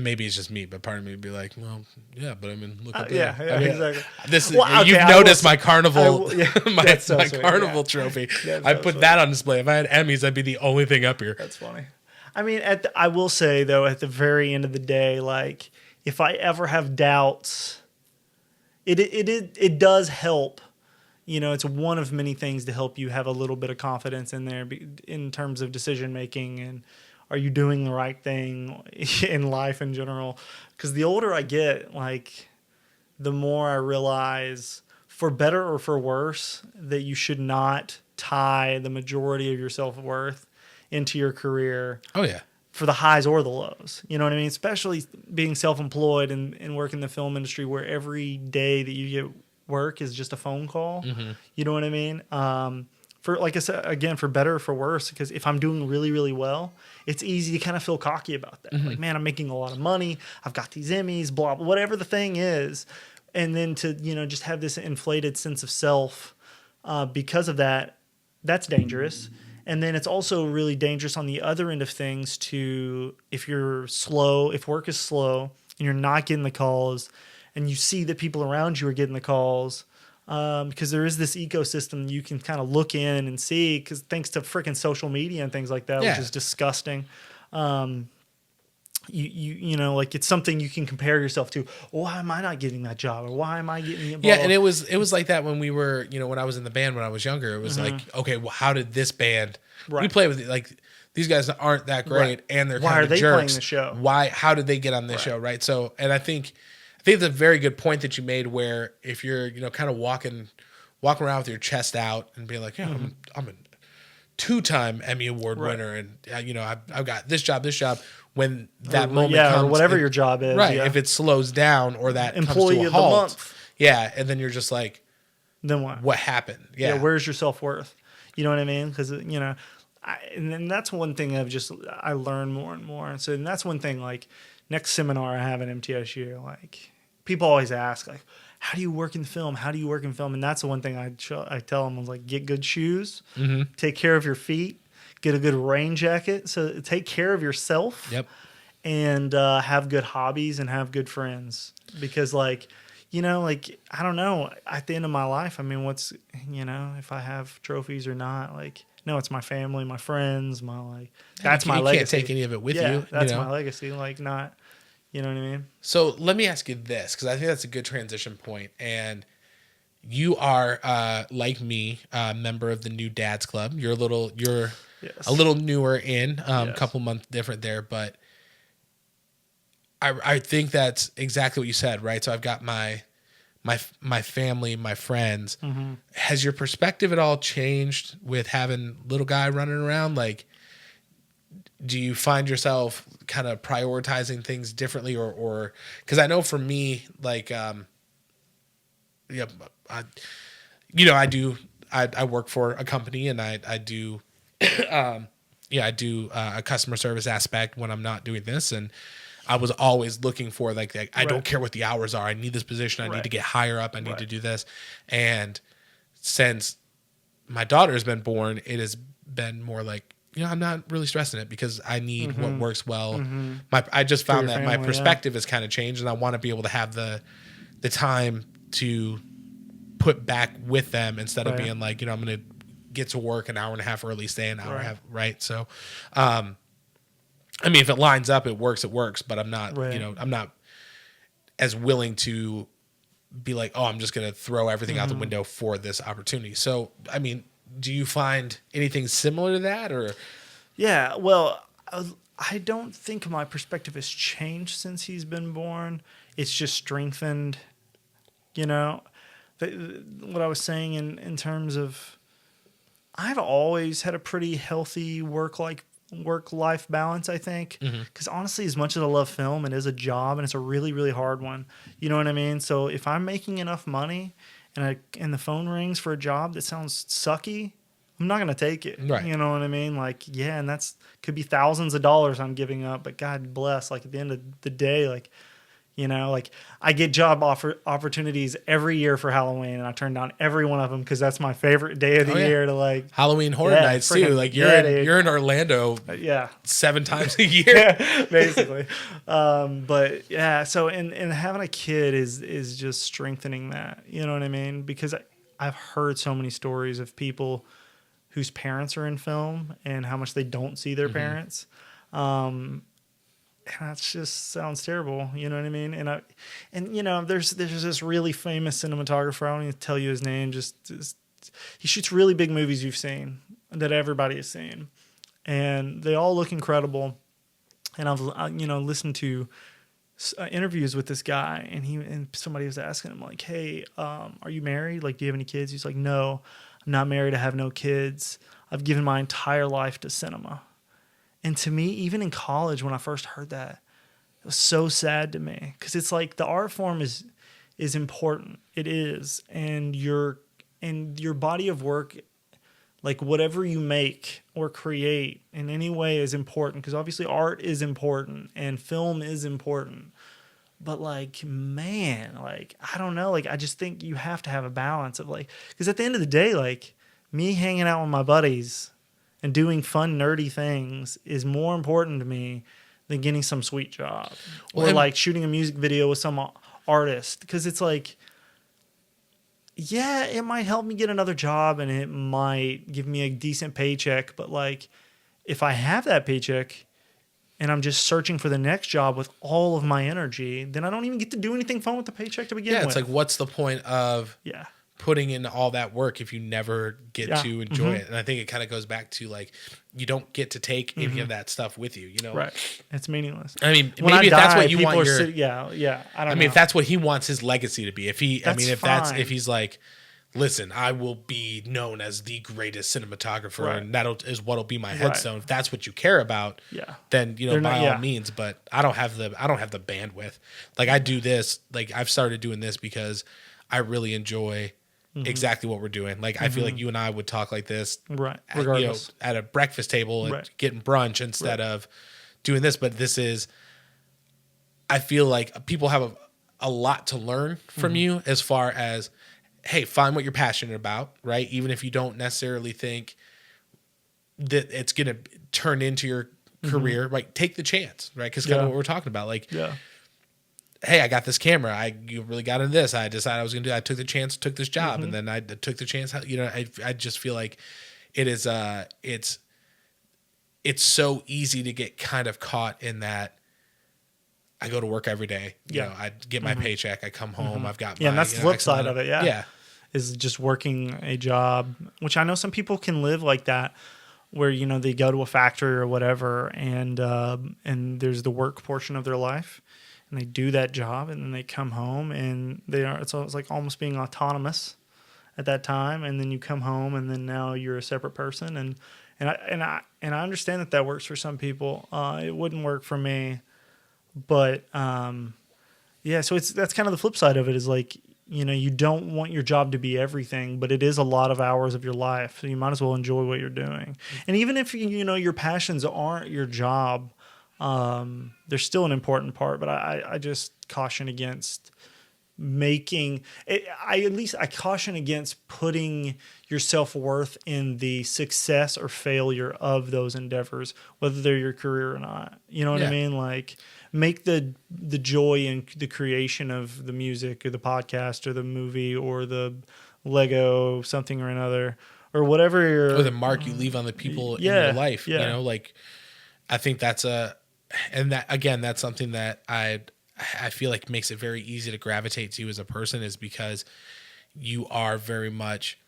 maybe it's just me, but part of me would be like, well, yeah, but I mean, look at that. Exactly. This you've noticed my carnival, my carnival trophy. I put that on display. If I had Emmys, that'd be the only thing up here. That's funny. I mean, I will say, though, at the very end of the day, like, if I ever have doubts, it does help. It's one of many things to help you have a little bit of confidence in there in terms of decision making and are you doing the right thing in life in general. Because the older I get, like, the more I realize, for better or for worse, that you should not tie the majority of your self-worth into your career. Oh yeah. For the highs or the lows. You know what I mean? Especially being self-employed and work in the film industry where every day that you get work is just a phone call. You know what I mean? for, like I said, again, for better or for worse, because if I'm doing really, really well, it's easy to kind of feel cocky about that. Like, man, I'm making a lot of money. I've got these Emmys, blah, blah, whatever the thing is. And then to, just have this inflated sense of self because of that, that's dangerous. And then it's also really dangerous on the other end of things to, if work is slow and you're not getting the calls and you see that people around you are getting the calls, because there is this ecosystem you can kind of look in and see, because thanks to freaking social media and things like that, which is disgusting. Like it's something you can compare yourself to. Why am I not getting that job? Or why am I getting involved? Yeah, and it was like that when we were, when I was in the band when I was younger. It was like, okay, well, how did this band? We play with like these guys aren't that great, and they're kind of jerks. Why are they playing the show? How did they get on this show? Right. So, and I think it's a very good point that you made. Where if you're kind of walking around with your chest out and being like, yeah, I'm a 2-time Emmy Award winner, and I've got this job. When that moment comes, or whatever your job is, right? If it slows down or that employee comes to a of halt, the month, and then you're just like, then what? What happened? Yeah, where's your self-worth? You know what I mean? Because and then that's one thing I learned more and more. And so that's one thing. Like next seminar I have at MTSU, like people always ask, like, how do you work in film? How do you work in film? And that's the one thing I tell them, I was like, get good shoes, take care of your feet. Get a good rain jacket. So take care of yourself. Yep. And have good hobbies and have good friends. Because I don't know. At the end of my life, I mean, if I have trophies or not, no, it's my family, my friends, that's my legacy. You can't take any of it with you. That's my legacy. Not, you know what I mean? So let me ask you this, because I think that's a good transition point. And you are, like me, a member of the New Dads Club. You're a little newer in, a couple months different there, but I think that's exactly what you said, right? So I've got my family, my friends. Has your perspective at all changed with having little guy running around? Like, do you find yourself kind of prioritizing things differently, or because I know for me, like, I work for a company, and I do. I do a customer service aspect when I'm not doing this, and I was always looking for like I don't care what the hours are. I need this position. I need to get higher up. I need to do this. And since my daughter has been born, it has been more like, I'm not really stressing it because I need what works well. I just found that my perspective has kind of changed, and I want to be able to have the time to put back with them instead of being like, I'm going to get to work an hour and a half early, stay an hour and a half, right? So, I mean, if it lines up, it works, but I'm not, I'm not as willing to be like, oh, I'm just going to throw everything out the window for this opportunity. So, I mean, do you find anything similar to that, or? Yeah, well, I don't think my perspective has changed since he's been born. It's just strengthened, what I was saying in terms of, I've always had a pretty healthy work-life balance, I think. Because honestly, as much as I love film, it is a job, and it's a really, really hard one. You know what I mean? So if I'm making enough money and the phone rings for a job that sounds sucky, I'm not going to take it. Right. You know what I mean? And that's could be thousands of dollars I'm giving up, but God bless. At the end of the day, I get job opportunities every year for Halloween, and I turn down every one of them because that's my favorite day of the year to Halloween Horror Nights too. You're in Orlando 7 times a year, basically. But yeah, so and having a kid is just strengthening that. You know what I mean? Because I've heard so many stories of people whose parents are in film and how much they don't see their parents. And that just sounds terrible, you know what I mean? And there's this really famous cinematographer. I don't need to tell you his name. Just he shoots really big movies you've seen that everybody has seen, and they all look incredible. And I've listened to interviews with this guy, and somebody was asking him like, "Hey, are you married? Do you have any kids?" He's like, "No, I'm not married. I have no kids. I've given my entire life to cinema." And to me, even in college, when I first heard that, it was so sad to me, because it's like the art form is important. It is, and your body of work like whatever you make or create in any way is important, because obviously art is important and film is important. But like, man, like, I don't know. Like, I just think you have to have a balance of like, because at the end of the day, like me hanging out with my buddies and doing fun, nerdy things is more important to me than getting some sweet job or like shooting a music video with some artist. Because it's like, yeah, it might help me get another job and it might give me a decent paycheck. But like, if I have that paycheck and I'm just searching for the next job with all of my energy, then I don't even get to do anything fun with the paycheck to begin with. Yeah, it's like, what's the point of putting in all that work if you never get to enjoy it? And I think it kind of goes back to like, you don't get to take any of that stuff with you, you know? Right. It's meaningless. I mean, when maybe if that's what you want I mean, if that's what he wants his legacy to be, if he's like, listen, I will be known as the greatest cinematographer and is what'll be my headstone. If that's what you care about, then, you know, by all means, but I don't have the bandwidth. Like I do this, like I've started doing this because I really enjoy exactly what we're doing. Like I feel like you and I would talk like this regardless, at a breakfast table and getting brunch instead of doing this. But this is, I feel like people have a lot to learn from you as far as, hey, find what you're passionate about, right? Even if you don't necessarily think that it's going to turn into your career, like take the chance, right? Because kind of what we're talking about, like, hey, I got this camera. You really got into this. I decided I was going to do it. I took the chance, took this job, and then I took the chance. You know, I just feel like it is, it's so easy to get kind of caught in that. I go to work every day. You know, I get my paycheck. I come home. I've got and that's the flip side of it. Yeah, is just working a job, which I know some people can live like that, where you know they go to a factory or whatever, and there's the work portion of their life, and they do that job, and then they come home, and it's like almost being autonomous at that time, and then you come home, and then now you're a separate person, and I understand that works for some people. It wouldn't work for me. But so that's kind of the flip side of it is like, you know, you don't want your job to be everything, but it is a lot of hours of your life. So you might as well enjoy what you're doing. And even if, you know, your passions aren't your job, they're still an important part. But I just caution against making it. I caution against putting your self-worth in the success or failure of those endeavors, whether they're your career or not. You know what I mean? Like, make the joy in the creation of the music or the podcast or the movie or the Lego something or another or whatever or the mark you leave on the people in your life. You know, like I think that's that's something that I feel like makes it very easy to gravitate to you as a person, is because you are very much,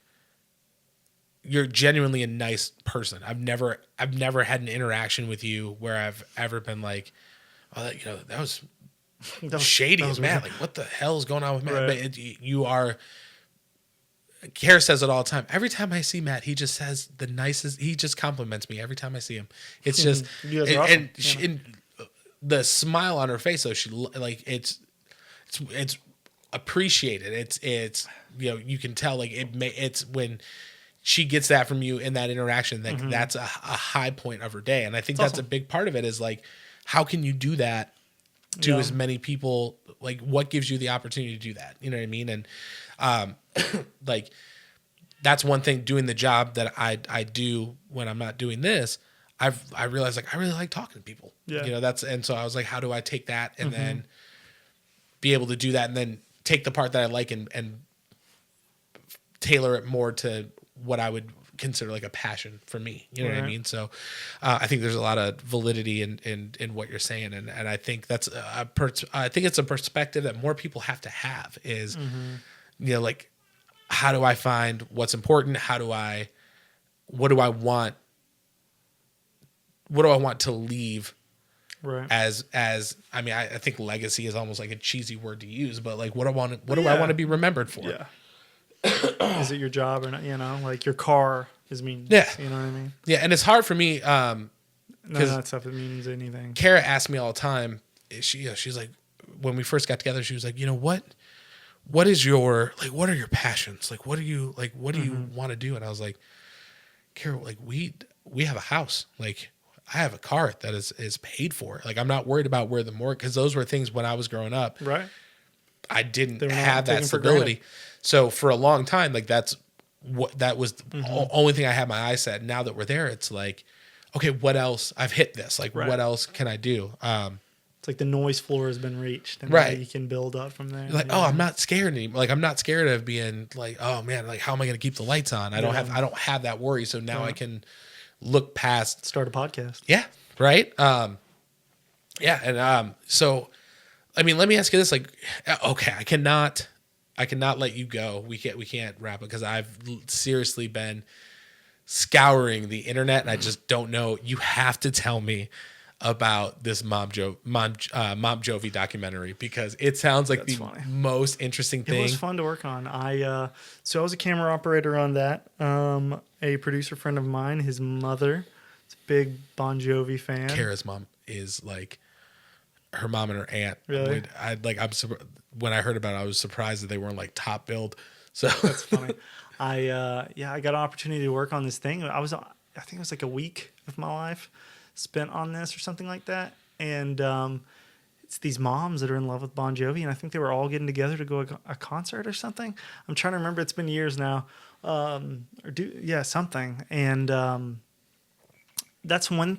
you're genuinely a nice person. I've never had an interaction with you where I've ever been like, oh, you know, that was shady as Matt. Like, what the hell is going on with Matt? But you are. Kara says it all the time. Every time I see Matt, he just says the nicest. He just compliments me every time I see him. It's just and the smile on her face, though, she like it's appreciated. It's you know, you can tell like it's when she gets that from you in that interaction, like that's a high point of her day. And I think that's awesome. A big part of it is like, how can you do that to as many people? Like, what gives you the opportunity to do that? You know what I mean? And like, that's one thing, doing the job that I do when I'm not doing this. I realized like I really like talking to people. Yeah. You know, and so I was like, how do I take that and then be able to do that and then take the part that I like and tailor it more to what I would consider like a passion for me. You know what I mean? So I think there's a lot of validity in what you're saying. And I think that's I think it's a perspective that more people have to have is, you know, like, how do I find what's important? What do I want to leave? Right. As I mean, I think legacy is almost like a cheesy word to use, but like, what do I want to be remembered for? Yeah. Is it your job or not? You know, like your car is meaningless. Yeah. You know what I mean? Yeah. And it's hard for me. None of that stuff means anything. Kara asks me all the time. She's like, when we first got together, she was like, you know, what is your, like, what are your passions? Like, what do you want to do? And I was like, Kara, like we have a house. Like I have a car that is paid for. Like I'm not worried about where the mortgage, because those were things when I was growing up. Right. I didn't They were not have that taken for stability. So for a long time, like that was the only thing I had my eyes set. Now that we're there, it's like, okay, what else? I've hit this. Like, Right. what else can I do? It's like the noise floor has been reached, and Right. now you can build up from there. You're like, oh, I'm not scared anymore. Like, I'm not scared of being like, oh man, like how am I going to keep the lights on? I don't have that worry. So now I can look past. Start a podcast. Yeah. Right. Yeah. And so, I mean, let me ask you this. Like, okay, I cannot let you go. We can't wrap it because I've seriously been scouring the internet and I just don't know. You have to tell me about this Mom Jovi documentary, because it sounds like funny. most interesting thing. It was fun to work on. So I was a camera operator on that. A producer friend of mine, his mother, is a big Bon Jovi fan. Kara's mom is like, her mom and her aunt. Really? When I heard about it, I was surprised that they weren't like top billed. So That's funny. I got an opportunity to work on this thing. I think it was like a week of my life spent on this or something like that. And it's these moms that are in love with Bon Jovi, and I think they were all getting together to go a concert or something. I'm trying to remember. It's been years now. Something. And that's one.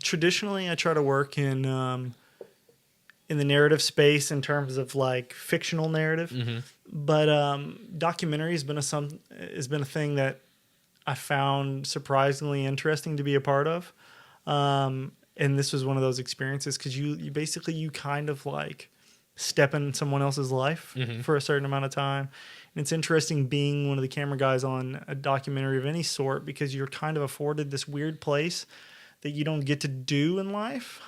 Traditionally I try to work in the narrative space in terms of like fictional narrative, but documentary has been a thing that I found surprisingly interesting to be a part of. And this was one of those experiences because you basically kind of like step in someone else's life for a certain amount of time. And it's interesting being one of the camera guys on a documentary of any sort, because you're kind of afforded this weird place that you don't get to do in life,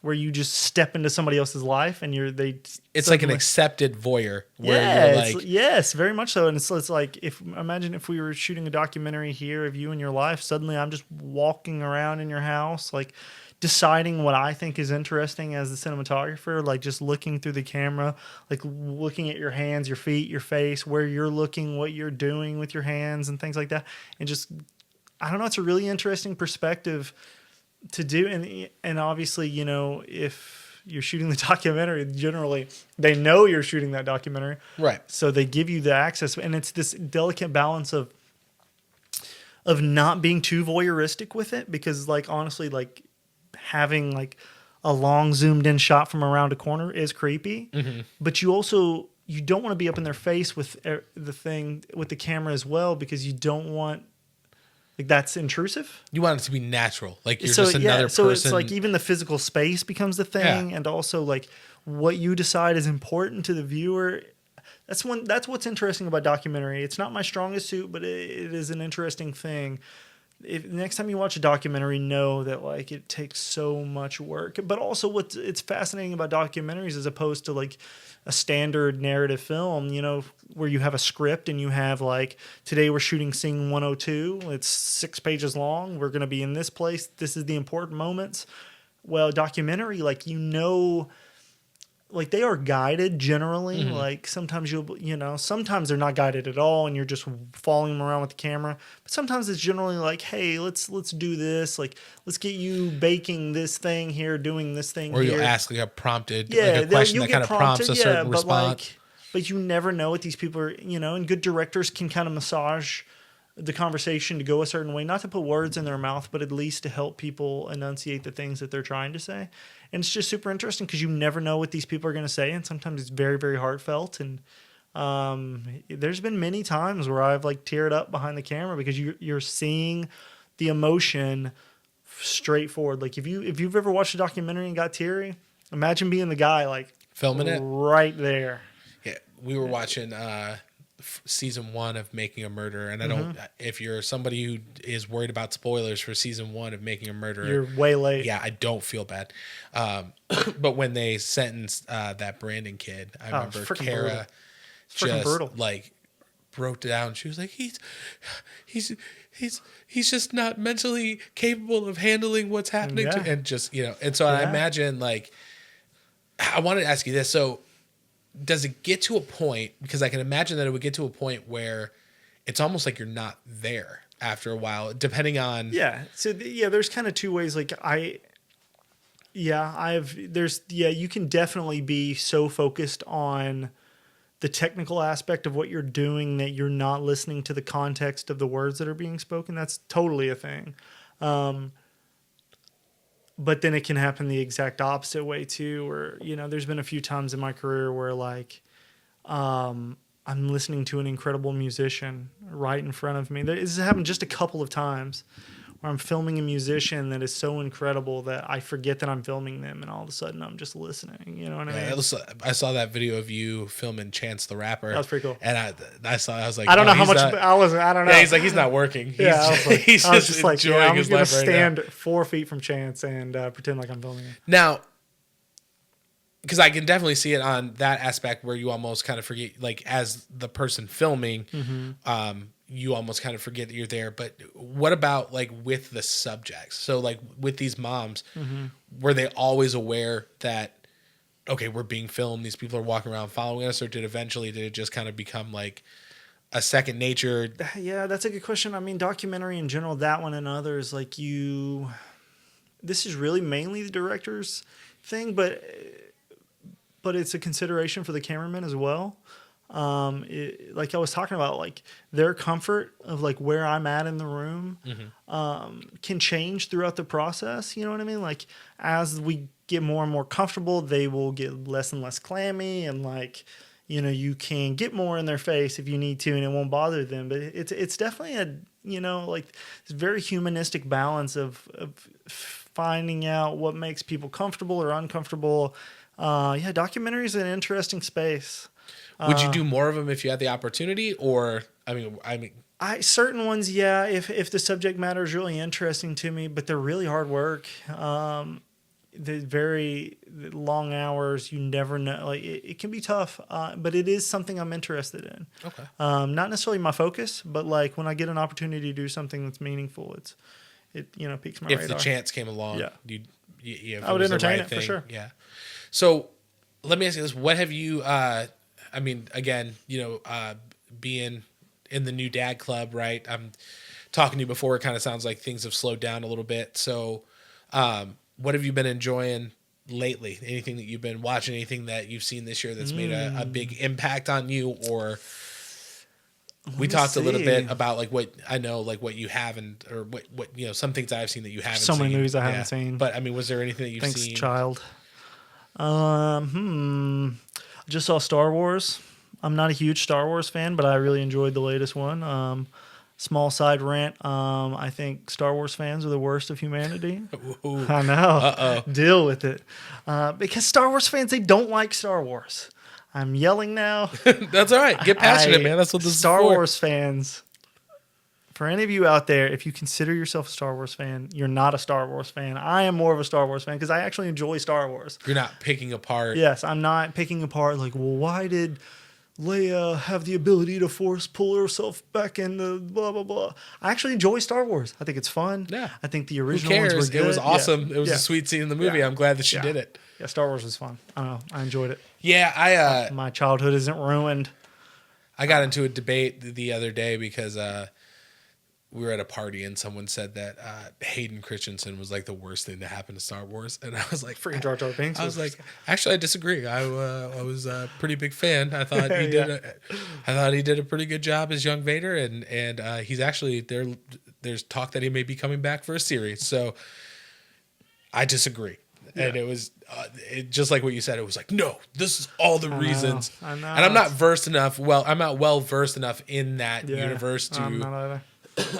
where you just step into somebody else's life and it's like an accepted voyeur. Yes, very much so. And it's like, imagine if we were shooting a documentary here of you and your life, suddenly I'm just walking around in your house, like deciding what I think is interesting as the cinematographer, like just looking through the camera, like looking at your hands, your feet, your face, where you're looking, what you're doing with your hands and things like that. And just, I don't know, it's a really interesting perspective to do. And obviously, if you're shooting the documentary, generally they know you're shooting that documentary. Right. So they give you the access, and it's this delicate balance of not being too voyeuristic with it, because like, honestly, like having like a long zoomed in shot from around a corner is creepy, but you don't want to be up in their face with the camera as well, because you don't want, like, that's intrusive. You want it to be natural. Like you're just another person. So it's like even the physical space becomes the thing, and also like what you decide is important to the viewer. That's what's interesting about documentary. It's not my strongest suit, but it is an interesting thing. Next time you watch a documentary, know that like it takes so much work. But also it's fascinating about documentaries as opposed to like a standard narrative film, where you have a script and you have like, today we're shooting scene 102. It's 6 pages long. We're going to be in this place. This is the important moments. Well, documentary, like, like they are guided generally. Like sometimes sometimes they're not guided at all and you're just following them around with the camera. But sometimes it's generally like, hey, let's do this. Like, let's get you baking this thing here, doing this thing or here. Or you'll ask like a prompted, like a question that kind of prompts a certain response. But you never know what these people are, and good directors can kind of massage the conversation to go a certain way, not to put words in their mouth, but at least to help people enunciate the things that they're trying to say. And it's just super interesting because you never know what these people are going to say. And sometimes it's very, very heartfelt. And there's been many times where I've like teared up behind the camera because you're seeing the emotion straightforward. Like if you've ever watched a documentary and got teary, imagine being the guy like filming it right there. Yeah. We were watching, season 1 of Making a Murderer, and I don't, if you're somebody who is worried about spoilers for season 1 of Making a Murderer, you're way late. Yeah, I don't feel bad. But when they sentenced that Brandon kid, I remember Kara just like broke down. She was like, he's just not mentally capable of handling what's happening to, and just, and so I imagine, like, I wanted to ask you this. So does it get to a point, because I can imagine that it would get to a point where Mm-hmm. it's almost like you're not there after a while, depending on. Yeah. So there's kind of two ways. Like you can definitely be so focused on the technical aspect of what you're doing that you're not listening to the context of the words that are being spoken. That's totally a thing. But then it can happen the exact opposite way too, where, there's been a few times in my career where like, I'm listening to an incredible musician right in front of me. This has happened just a couple of times where I'm filming a musician that is so incredible that I forget that I'm filming them, and all of a sudden I'm just listening. You know what I mean? I saw that video of you filming Chance the Rapper. That was pretty cool. And I was like, I don't know how much I don't know. Yeah, he's like, he's not working. He's just enjoying his life right now. I'm going to stand 4 feet from Chance and pretend like I'm filming him. Now, because I can definitely see it on that aspect where you almost kind of forget, like as the person filming, you almost kind of forget that you're there. But what about like with the subjects? So like with these moms, were they always aware that, okay, we're being filmed, these people are walking around following us, or did it just kind of become like a second nature? Yeah, that's a good question. I mean, documentary in general, that one and others, like this is really mainly the director's thing, but it's a consideration for the cameraman as well. Like I was talking about, like their comfort of like where I'm at in the room can change throughout the process. You know what I mean? Like as we get more and more comfortable, they will get less and less clammy, and like, you can get more in their face if you need to, and it won't bother them. But it's definitely like this very humanistic balance of finding out what makes people comfortable or uncomfortable. Documentary is an interesting space. Would you do more of them if you had the opportunity, or I mean, certain ones, yeah. If the subject matter is really interesting to me, but they're really hard work. The very long hours, you never know. Like it can be tough, but it is something I'm interested in. Okay. Not necessarily my focus, but like when I get an opportunity to do something that's meaningful, it piques my radar. If the chance came along, yeah, I would entertain it for sure. Yeah. So let me ask you this: what have you? I mean, again, being in the new dad club, right? I'm talking to you before. It kind of sounds like things have slowed down a little bit. So, what have you been enjoying lately? Anything that you've been watching? Anything that you've seen this year that's made a big impact on you? Or we talked a little bit about like what I know, like what you haven't, or what some things I've seen that you haven't seen. So many movies I haven't seen. But I mean, was there anything that you've seen? Thanks, child. Just saw Star Wars. I'm not a huge Star Wars fan, but I really enjoyed the latest one. Small side rant. I think Star Wars fans are the worst of humanity. Ooh. I know. Deal with it. Because Star Wars fans, they don't like Star Wars. I'm yelling now. That's all right. Get passionate, man. That's what this Star is for. Wars fans. For any of you out there, if you consider yourself a Star Wars fan, you're not a Star Wars fan. I am more of a Star Wars fan because I actually enjoy Star Wars. You're not picking apart. Yes, I'm not picking apart like, well, why did Leia have the ability to force pull herself back into blah, blah, blah. I actually enjoy Star Wars. I think it's fun. Yeah. I think the original ones were good. It was awesome. Yeah. It was a sweet scene in the movie. I'm glad that she did it. Yeah, Star Wars was fun. I don't know. I enjoyed it. Yeah, my childhood isn't ruined. I got into a debate the other day because we were at a party and someone said that Hayden Christensen was like the worst thing to happen to Star Wars, and I was like, freaking Jar Jar Binks. I was like, actually, I disagree. I was a pretty big fan. I thought he did. I thought he did a pretty good job as young Vader, and he's actually there. There's talk that he may be coming back for a series. So I disagree. Yeah. And it was just like what you said. It was like, no, this is all the reasons. I know. And I'm not versed enough. Well, I'm not well versed enough in that universe to. I'm not either.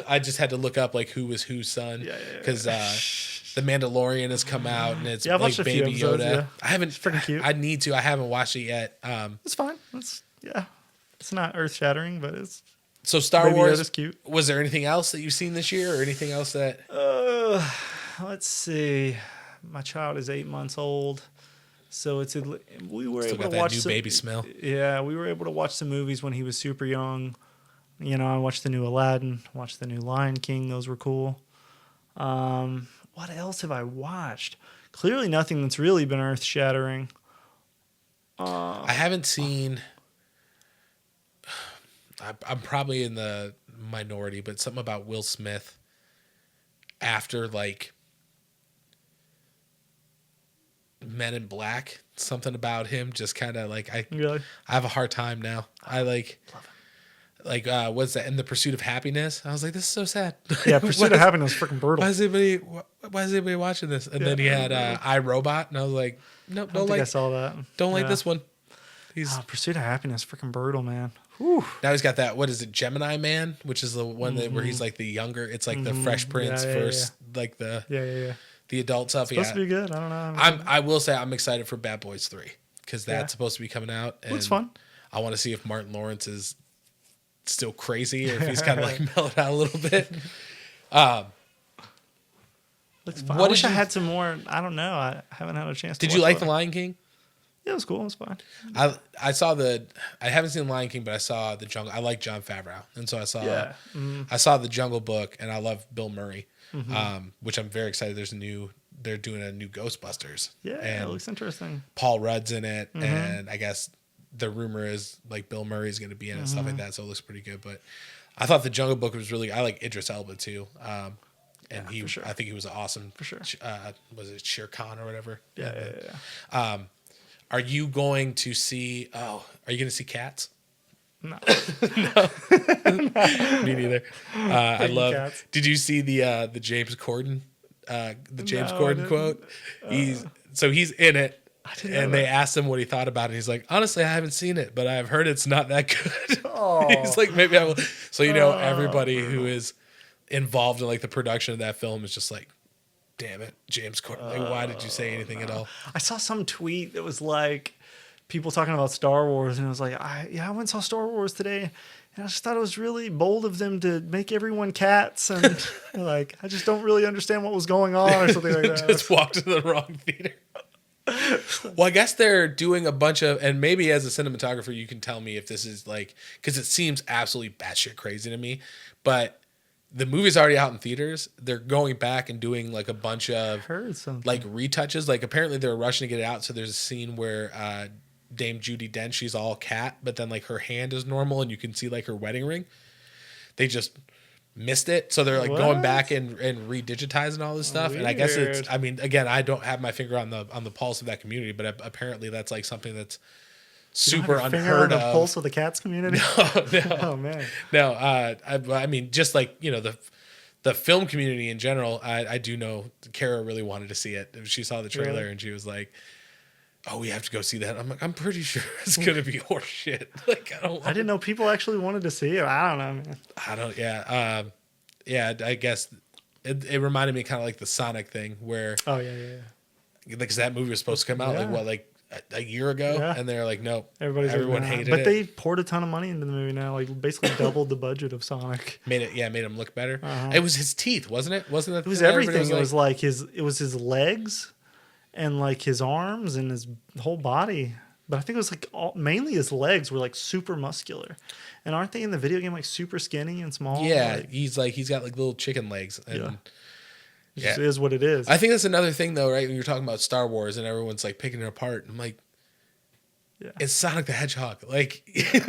I just had to look up like who was whose son because the Mandalorian has come out and it's like Baby Yoda. Yeah. I haven't. It's freaking cute. I need to. I haven't watched it yet. It's fine. It's not earth shattering, but it's. So Star Baby Wars. Yoda's cute. Was there anything else that you've seen this year, or anything else that? Let's see. My child is 8 months old, so we were able to watch new baby smell. Yeah, we were able to watch some movies when he was super young. You know, I watched the new Aladdin, watched the new Lion King. Those were cool. What else have I watched? Clearly nothing that's really been earth-shattering. I haven't seen... I'm probably in the minority, but something about Will Smith after like Men in Black, something about him just kind of like I have a hard time now. I like what's that? In The Pursuit of Happiness, I was like, this is so sad. Yeah, Pursuit of Happiness is freaking brutal. Why is anybody watching this? And then he had iRobot, and I was like, nope, I don't think I saw that. Don't like this one. Pursuit of Happiness, freaking brutal, man. Whew. Now he's got that. What is it, Gemini Man, which is the one where he's like the younger. It's like the Fresh Prince first, like the the adult stuff. It's supposed to be good. I don't know. I will say I'm excited for Bad Boys 3 because that's supposed to be coming out. And looks fun. I want to see if Martin Lawrence is still crazy or if he's kind of like mellowed out a little bit. Looks fun. I wish I had some more. I don't know. I haven't had a chance to Did you like The Lion King? Yeah, it was cool. It was fine. I saw I haven't seen Lion King, but I saw the Jungle. I like Jon Favreau, and so I saw I saw the Jungle Book, and I love Bill Murray, which I'm very excited. They're doing a new Ghostbusters. Yeah, and it looks interesting. Paul Rudd's in it, and I guess the rumor is like Bill Murray's going to be in it and stuff like that. So it looks pretty good. But I thought the Jungle Book was really. I like Idris Elba too, and I think he was awesome. For sure. Was it Shere Khan or whatever? Yeah. Are you going to see? Are you going to see Cats? No. No. Me neither. I love. Cats. Did you see the James Corden? Corden quote. He's in it, and they asked him what he thought about it. He's like, honestly, I haven't seen it, but I've heard it's not that good. He's like, maybe I will. So everybody who is involved in like the production of that film is just like, damn it, James Corden. Like, why did you say anything at all? I saw some tweet that was like people talking about Star Wars, and it was like, I went and saw Star Wars today, and I just thought it was really bold of them to make everyone cats, and like I just don't really understand what was going on or something like that. Just walked to the wrong theater. Well, I guess they're doing a bunch of, and maybe as a cinematographer, you can tell me if this is like, because it seems absolutely batshit crazy to me, but the movie's already out in theaters. They're going back and doing like a bunch of like retouches. Like apparently they're rushing to get it out. So there's a scene where Dame Judi Dench, she's all cat, but then like her hand is normal and you can see like her wedding ring. They just missed it. So they're like going back and redigitizing all this stuff. Weird. And I guess again, I don't have my finger on the pulse of that community, but apparently that's like something that's super unheard of. The pulse of the cats community. No. Oh man. No. I mean, just like the film community in general. I do know Kara really wanted to see it. She saw the trailer and she was like, "Oh, we have to go see that." I'm like, I'm pretty sure it's gonna be horse shit. Like I didn't know people actually wanted to see it. I don't know, man. I don't. Yeah. I guess it reminded me kind of like the Sonic thing where. Oh yeah. Because that movie was supposed to come out a year ago, and they're like, nope. Everyone hated it. But they poured a ton of money into the movie now, like basically doubled the budget of Sonic. Made him look better. It was his teeth, wasn't it? Wasn't it? It was everything. It was like it was his legs, and like his arms and his whole body. But I think it was like mainly his legs were like super muscular, and aren't they in the video game like super skinny and small? Yeah, like, he's got like little chicken legs. And It just is what it is. I think that's another thing, though, right? When you're talking about Star Wars and everyone's like picking it apart, I'm like, it's Sonic the Hedgehog. Like,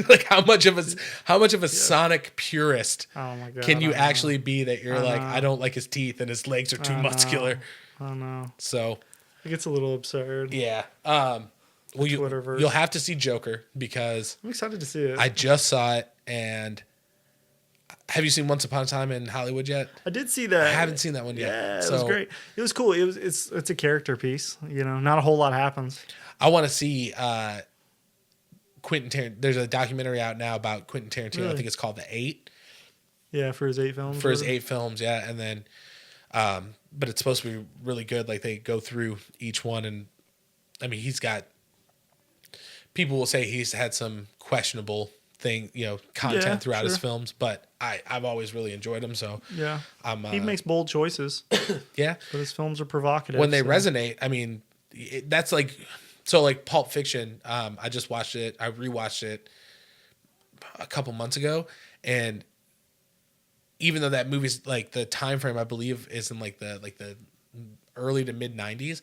like how much of a Sonic purist can you actually be that you're like, I don't like his teeth and his legs are too muscular. I know. So it gets a little absurd. Yeah. Well, you'll have to see Joker because I'm excited to see it. I just saw it, and have you seen Once Upon a Time in Hollywood yet? I did see that. I haven't seen that one yet. Yeah, it was great. It was cool. It's a character piece. Not a whole lot happens. I want to see Quentin Tarantino. There's a documentary out now about Quentin Tarantino. Really? I think it's called The Eight. Yeah, for his 8 films. For his 8 films, yeah, and then, but it's supposed to be really good. Like they go through each one, and I mean, he's got. People will say he's had some questionable content throughout his films, but I've always really enjoyed him. So yeah, he makes bold choices. Yeah, but his films are provocative when they resonate. I mean, that's like Pulp Fiction. I just watched it. I rewatched it a couple months ago, and even though that movie's like the time frame I believe is in like the early to mid 90s,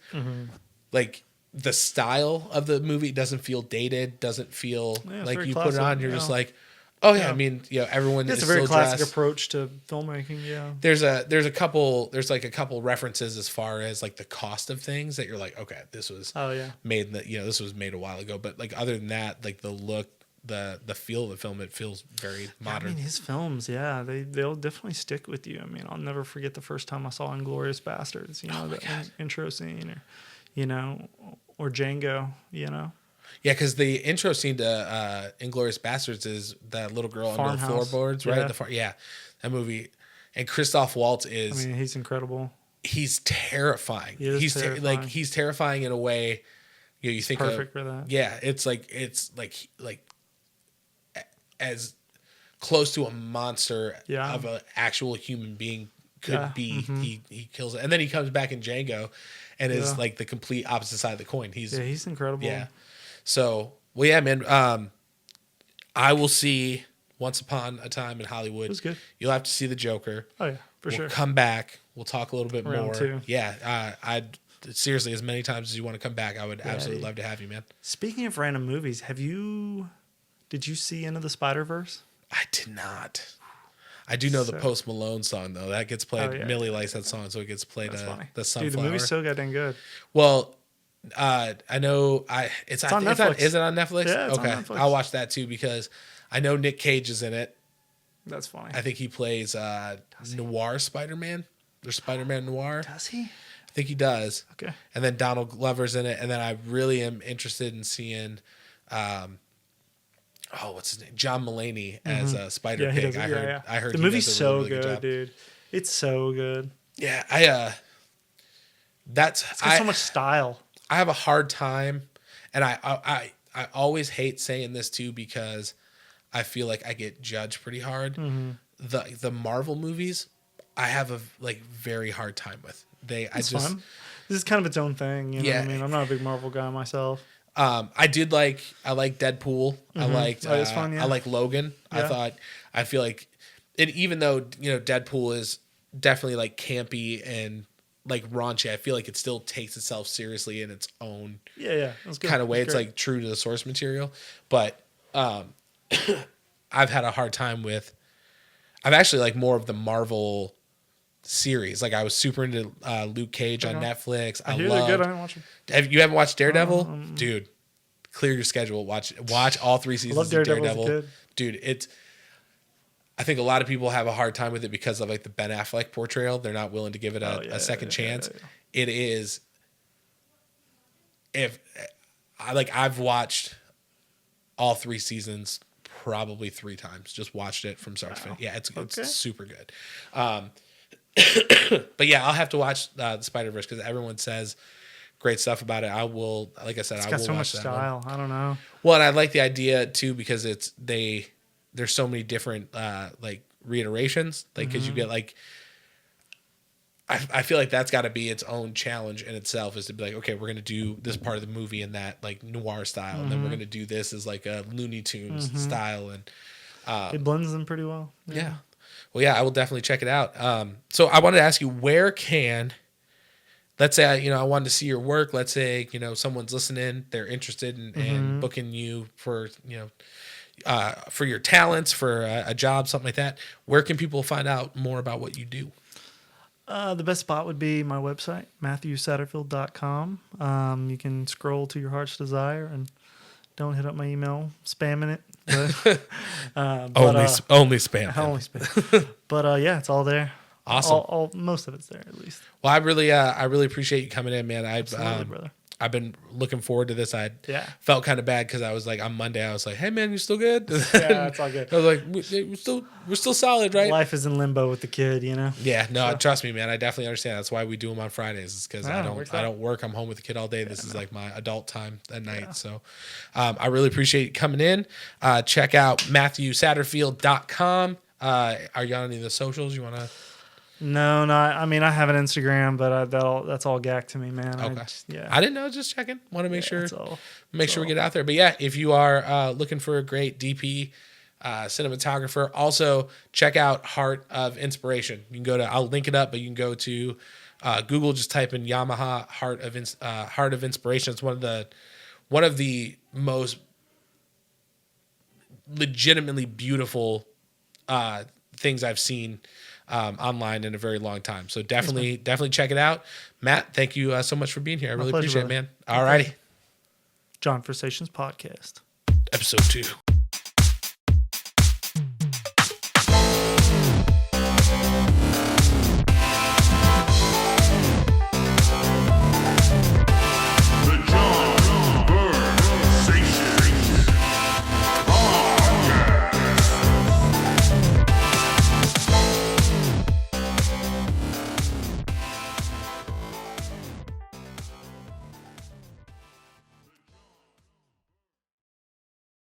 like. The style of the movie doesn't feel dated, doesn't feel like you classic, put it on, you're just like, Oh yeah, I mean, everyone It's is a very still classic dressed. approach to filmmaking. Yeah. There's a couple references as far as like the cost of things that you're like, okay, this was Oh yeah. made this was made a while ago, but like other than that, like the look, the feel of the film, it feels very modern. I mean, his films, they'll definitely stick with you. I mean, I'll never forget the first time I saw *Inglourious Bastards*. The intro scene, or Django. Yeah, because the intro scene to *Inglourious Bastards* is that little girl under the floorboards, right? Yeah. That movie, and Christoph Waltz is. I mean, he's incredible. He's terrifying. He's terrifying. He's terrifying in a way. You think perfect for that. Yeah, it's like as close to a monster of an actual human being could be. Mm-hmm. He kills it, and then he comes back in Django, and is like the complete opposite side of the coin. He's incredible. Yeah. So man. I will see Once Upon a Time in Hollywood. It was good. You'll have to see The Joker. Oh yeah, for sure. Come back. We'll talk a little bit Round more. 2. Yeah. I'd seriously, as many times as you want to come back, I would absolutely love to have you, man. Speaking of random movies, did you see Into the Spider-Verse? I did not. I do know the Post Malone song though. That gets played. Oh, yeah. Millie likes that song, so it gets played. The Sunflower. Dude, the movie's so goddamn good. Well, I know. It's on Netflix. Is it on Netflix? Yeah, it's on Netflix. I'll watch that too because I know Nick Cage is in it. That's funny. I think he plays Noir Spider-Man. There's Spider-Man Noir. Does he? I think he does. Okay. And then Donald Glover's in it, and then I really am interested in seeing. What's his name? John Mulaney as Spider-Pig. I heard the movie's so really good, dude. It's so good. Yeah, it's got so much style. I have a hard time, and I always hate saying this too because I feel like I get judged pretty hard. Mm-hmm. The Marvel movies, I have a very hard time with. It's fun. This is kind of its own thing. You know what I mean? I'm not a big Marvel guy myself. I like Deadpool. Mm-hmm. I liked. It's fun, I like Logan. Yeah. I feel like it. Even though Deadpool is definitely like campy and like raunchy, I feel like it still takes itself seriously in its own kind of way. It's like true to the source material. But I've had a hard time with. I've actually like more of the Marvel series. Like I was super into Luke Cage on Netflix. I hear they're good. I didn't watch them. You haven't watched Daredevil? Dude, clear your schedule. Watch all 3 seasons of Daredevil. Dude, I think a lot of people have a hard time with it because of like the Ben Affleck portrayal. They're not willing to give it a second chance. Yeah. It is. I've watched all 3 seasons probably 3 times. Just watched it from start to finish. Yeah, it's super good. But yeah, I'll have to watch the Spider-Verse because everyone says great stuff about it. I will, like I said, I will watch that. It's got so much style. I don't know. Well, and I like the idea too because there's so many different like reiterations. Like because you get like, I feel like that's got to be its own challenge in itself is to be like, okay, we're gonna do this part of the movie in that like noir style, and then we're gonna do this as like a Looney Tunes style, and it blends them pretty well. Yeah. Well, yeah, I will definitely check it out. So I wanted to ask you, let's say I wanted to see your work. Let's say someone's listening, they're interested in booking you for for your talents, for a job, something like that. Where can people find out more about what you do? The best spot would be my website, MatthewSatterfield.com. You can scroll to your heart's desire and don't hit up my email, spamming it. But, only spam. Only spam. But yeah, it's all there. Awesome. Most of it's there at least. Well, I really appreciate you coming in, man. Absolutely, brother. I've been looking forward to this. I felt kind of bad because I was like on Monday. I was like, "Hey man, you still good?" Yeah, it's all good. I was like, "We're still solid, right?" Life is in limbo with the kid, Yeah, no, trust me, man. I definitely understand. That's why we do them on Fridays. Is because I don't work. I'm home with the kid all day. This is like my adult time at night. Yeah. So, I really appreciate you coming in. Check out MatthewSatterfield.com. Are you on any of the socials you want to? No. I mean, I have an Instagram, but that's all gack to me, man. Okay. I didn't know. Just checking. Want to make sure we get out there. But yeah, if you are looking for a great DP cinematographer, also check out Heart of Inspiration. You can I'll link it up, but you can go to Google. Just type in Yamaha Heart of Inspiration. It's one of the most legitimately beautiful things I've seen online in a very long time. So definitely check it out. Matt, thank you so much for being here. I really appreciate it, man. All righty. Johnversations podcast. Episode 2.